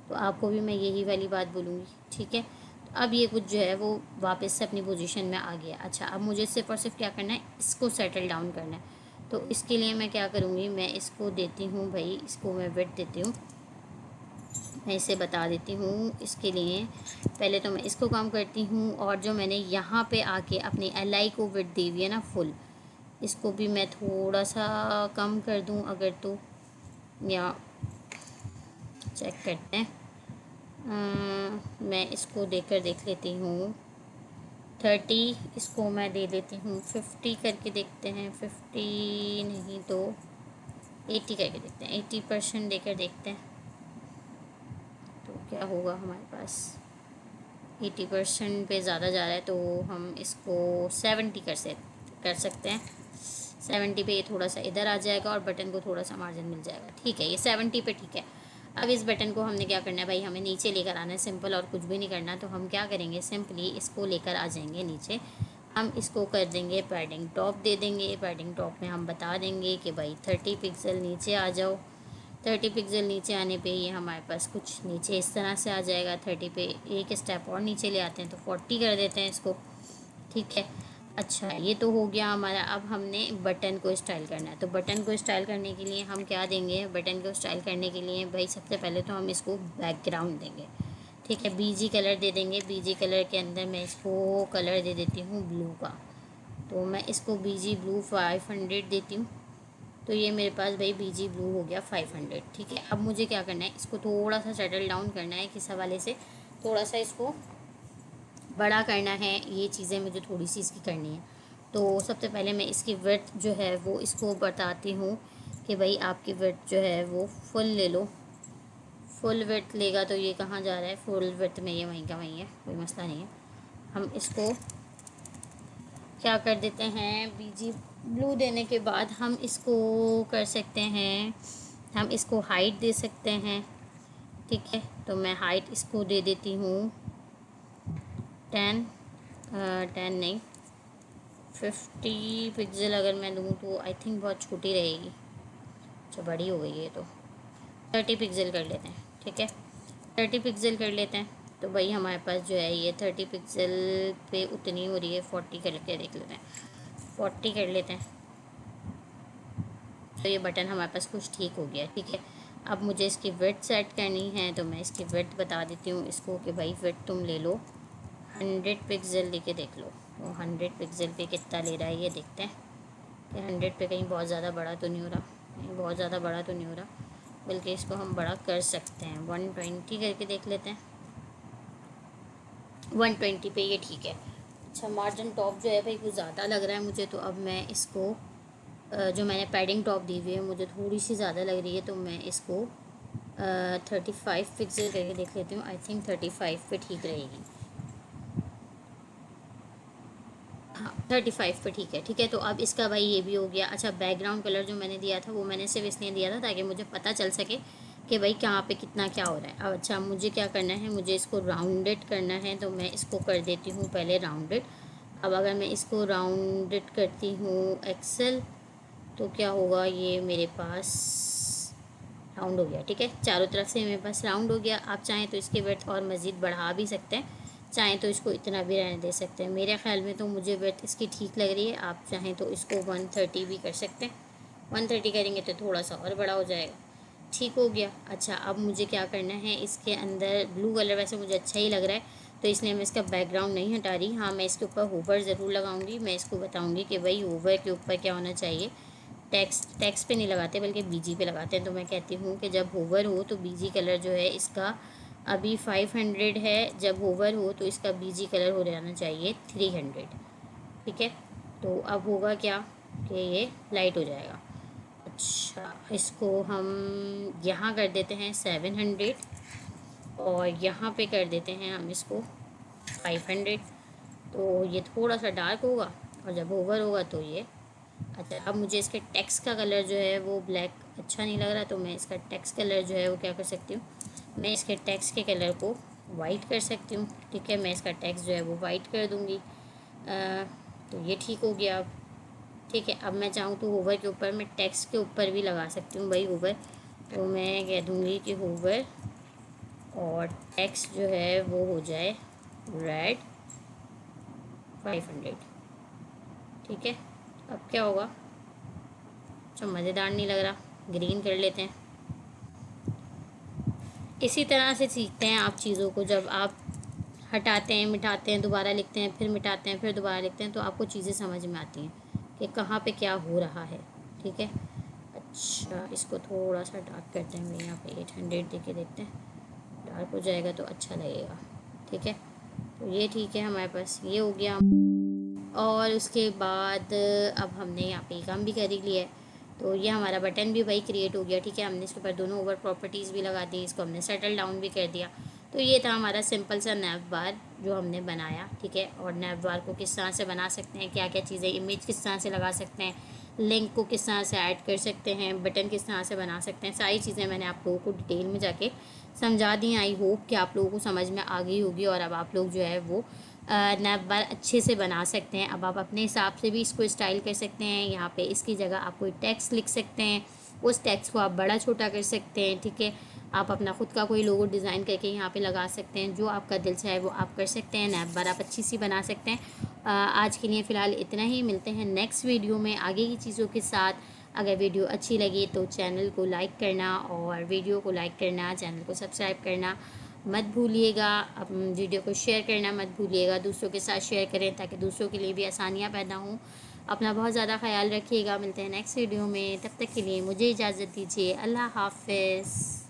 तो आपको भी मैं यही वाली बात बोलूँगी। ठीक है, तो अब ये कुछ जो है वो वापस से अपनी पोजीशन में आ गया। अच्छा, अब मुझे सिर्फ और सिर्फ क्या करना है, इसको सेटल डाउन करना है। तो इसके लिए मैं क्या करूँगी, मैं इसको देती हूँ भाई, इसको मैं विड्थ देती हूँ। मैं इसे बता देती हूँ। इसके लिए पहले तो मैं इसको कम करती हूँ, और जो मैंने यहाँ पे आके अपनी LI को विड्थ दी हुई है ना फुल, इसको भी मैं थोड़ा सा कम कर दूँ अगर, तो या चेक करते हैं। मैं इसको देकर देख लेती हूँ 30, इसको मैं दे देती हूँ 50 करके देखते हैं। 50 नहीं तो 80 करके देखते हैं। 80% देकर देखते हैं तो क्या होगा हमारे पास। 80% पे ज़्यादा जा रहा है, तो हम इसको 70 कर सकते हैं। 70 पे ये थोड़ा सा इधर आ जाएगा और बटन को थोड़ा सा मार्जिन मिल जाएगा। ठीक है, ये 70 पे ठीक है। अब इस बटन को हमने क्या करना है भाई, हमें नीचे लेकर आना है, सिंपल, और कुछ भी नहीं करना। तो हम क्या करेंगे, सिंपली इसको लेकर आ जाएंगे नीचे। हम इसको कर देंगे पैडिंग टॉप दे देंगे। पैडिंग टॉप में हम बता देंगे कि भाई 30 पिक्सल नीचे आ जाओ। 30 पिक्सल नीचे आने पे ये हमारे पास कुछ नीचे इस तरह से आ जाएगा। 30 पे एक स्टेप और नीचे ले आते हैं तो 40 कर देते हैं इसको। ठीक है, अच्छा ये तो हो गया हमारा। अब हमने बटन को स्टाइल करना है। तो बटन को स्टाइल करने के लिए हम क्या देंगे, बटन को स्टाइल करने के लिए भाई सबसे पहले तो हम इसको बैकग्राउंड देंगे। ठीक है, BG कलर दे देंगे। BG कलर के अंदर मैं इसको कलर दे देती हूँ ब्लू का। तो मैं इसको BG ब्लू 500 देती हूँ। तो ये मेरे पास भाई बीजी ब्लू हो गया 500। ठीक है, अब मुझे क्या करना है, इसको थोड़ा सा सेटल डाउन करना है, किस हवाले से थोड़ा सा इसको बड़ा करना है। ये चीज़ें मुझे थोड़ी सी इसकी करनी है। तो सबसे पहले मैं इसकी विड्थ जो है वो इसको बताती हूँ कि भाई आपकी विड्थ जो है वो फुल ले लो। फुल विड्थ लेगा तो ये कहाँ जा रहा है, फुल विड्थ में ये वहीं का वहीं है, कोई मसला नहीं है। हम इसको क्या कर देते हैं, बीजी ब्लू देने के बाद हम इसको कर सकते हैं, हम इसको हाइट दे सकते हैं। ठीक है, तो मैं हाइट इसको दे देती हूँ 10 नहीं 50 पिक्सल अगर मैं दूँ तो आई थिंक बहुत छोटी रहेगी। अच्छा, बड़ी हो गई है तो 30 पिक्सल कर लेते हैं। ठीक है, 30 पिक्सल कर लेते हैं। तो भाई हमारे पास जो है ये 30 पिक्सल पे उतनी हो रही है, 40 करके देख लेते हैं, 40 कर लेते हैं। तो ये बटन हमारे पास कुछ ठीक हो गया। ठीक है, अब मुझे इसकी विड्थ सेट करनी है, तो मैं इसकी विड्थ बता देती हूँ इसको कि भाई विड्थ तुम ले लो 100 पिक्सल लेके देख लो। वो 100 पिक्सल पे कितना ले रहा है ये देखते हैं कि 100 पे कहीं बहुत ज़्यादा बड़ा तो नहीं हो रहा, कहीं बहुत ज़्यादा बड़ा तो नहीं हो रहा, बल्कि इसको हम बड़ा कर सकते हैं। 120 करके देख लेते हैं, 120 पे ये ठीक है। अच्छा, मार्जिन टॉप जो है भाई वो ज़्यादा लग रहा है मुझे, तो अब मैं इसको जो मैंने पैडिंग टॉप दी हुई है मुझे थोड़ी सी ज़्यादा लग रही है, तो मैं इसको 35 पिक्सल करके देख लेती हूँ। आई थिंक 35 पे ठीक रहेगी। हाँ, 35 पे ठीक है। ठीक है, तो अब इसका भाई ये भी हो गया। अच्छा, बैकग्राउंड कलर जो मैंने दिया था वो मैंने सिर्फ इसलिए दिया था ताकि मुझे पता चल सके कि भाई कहाँ पे कितना क्या हो रहा है। अब अच्छा, मुझे क्या करना है, मुझे इसको राउंडेड करना है, तो मैं इसको कर देती हूँ पहले राउंडेड। अब अगर मैं इसको राउंडेड करती हूँ एक्सेल, तो क्या होगा, ये मेरे पास राउंड हो गया। ठीक है, चारों तरफ से मेरे पास राउंड हो गया। आप चाहें तो इसकी विड्थ और मज़ीद बढ़ा भी सकते हैं, चाहें तो इसको इतना भी रहने दे सकते हैं। मेरे ख्याल में तो मुझे विड्थ इसकी ठीक लग रही है। आप चाहें तो इसको 130 भी कर सकते हैं, 130 करेंगे तो थोड़ा सा और बड़ा हो जाएगा। ठीक हो गया। अच्छा, अब मुझे क्या करना है, इसके अंदर ब्लू कलर वैसे मुझे अच्छा ही लग रहा है, तो इसलिए मैं इसका बैकग्राउंड नहीं हटा रही। हाँ, मैं इसके ऊपर होवर ज़रूर लगाऊंगी। मैं इसको बताऊंगी कि भाई होवर के ऊपर क्या होना चाहिए। टेक्स्ट पे नहीं लगाते बल्कि बीजी पे लगाते हैं। तो मैं कहती हूँ कि जब होवर हो तो बीजी कलर जो है इसका अभी 500 है, जब होवर हो तो इसका बीजी कलर हो जाना चाहिए 300। ठीक है, तो अब होगा क्या कि ये लाइट हो जाएगा। अच्छा, इसको हम यहाँ कर देते हैं 700 और यहाँ पे कर देते हैं हम इसको 500। तो ये थोड़ा सा डार्क होगा और जब ओवर होगा तो ये अच्छा। अब मुझे इसके टेक्स्ट का कलर जो है वो ब्लैक अच्छा नहीं लग रहा, तो मैं इसका टेक्स्ट कलर जो है वो क्या कर सकती हूँ, मैं इसके टेक्स्ट के कलर को वाइट कर सकती हूँ। ठीक है, मैं इसका टेक्स्ट जो है वो वाइट कर दूँगी। तो ये ठीक हो गया अब। ठीक है, अब मैं चाहूँ तो होवर के ऊपर मैं टेक्स्ट के ऊपर भी लगा सकती हूँ भाई होवर। तो मैं कह दूँगी कि होवर और टेक्स्ट जो है वो हो जाए रेड 500। ठीक है, अब क्या होगा, अच्छा मज़ेदार नहीं लग रहा, ग्रीन कर लेते हैं। इसी तरह से सीखते हैं आप चीज़ों को, जब आप हटाते हैं, मिटाते हैं, दोबारा लिखते हैं, फिर मिटाते हैं, फिर दोबारा लिखते हैं, तो आपको चीज़ें समझ में आती हैं कि कहाँ पे क्या हो रहा है। ठीक है, अच्छा इसको थोड़ा सा डार्क करते हैं, मैं यहाँ पे 800 दे के देखते हैं, डार्क हो जाएगा तो अच्छा लगेगा। ठीक है, तो ये ठीक है, हमारे पास ये हो गया। और उसके बाद अब हमने यहाँ पे काम भी कर ही लिया है, तो ये हमारा बटन भी भाई क्रिएट हो गया। ठीक है, हमने इसके ऊपर दोनों ओवर प्रॉपर्टीज़ भी लगा दी, इसको हमने सेटल डाउन भी कर दिया। तो ये था हमारा सिंपल सा नैव बार जो हमने बनाया। ठीक है, और नैव बार को किस तरह से बना सकते हैं, क्या क्या चीज़ें, इमेज किस तरह से लगा सकते हैं, लिंक को किस तरह से ऐड कर सकते हैं, बटन किस तरह से बना सकते हैं, सारी चीज़ें मैंने आप लोगों को डिटेल में जाके समझा दी। आई होप कि आप लोगों को समझ में आ गई होगी और अब आप लोग जो है वो नैव बार अच्छे से बना सकते हैं। अब आप अपने हिसाब से भी इसको स्टाइल कर सकते हैं। यहाँ पे इसकी जगह आप कोई टेक्स्ट लिख सकते हैं, उस टेक्स्ट को आप बड़ा छोटा कर सकते हैं। ठीक है, आप अपना ख़ुद का कोई लोगो डिज़ाइन करके यहाँ पे लगा सकते हैं, जो आपका दिल चाहे वो आप कर सकते हैं। नैव बार आप अच्छी सी बना सकते हैं। आज के लिए फ़िलहाल इतना ही, मिलते हैं नेक्स्ट वीडियो में आगे की चीज़ों के साथ। अगर वीडियो अच्छी लगी तो चैनल को लाइक करना और वीडियो को लाइक करना, चैनल को सब्सक्राइब करना मत भूलिएगा। अब वीडियो को शेयर करना मत भूलिएगा, दूसरों के साथ शेयर करें ताकि दूसरों के लिए भी आसानियाँ पैदा हों। अपना बहुत ज़्यादा ख्याल रखिएगा। मिलते हैं नेक्स्ट वीडियो में, तब तक के लिए मुझे इजाज़त दीजिए। अल्लाह हाफ़िज़।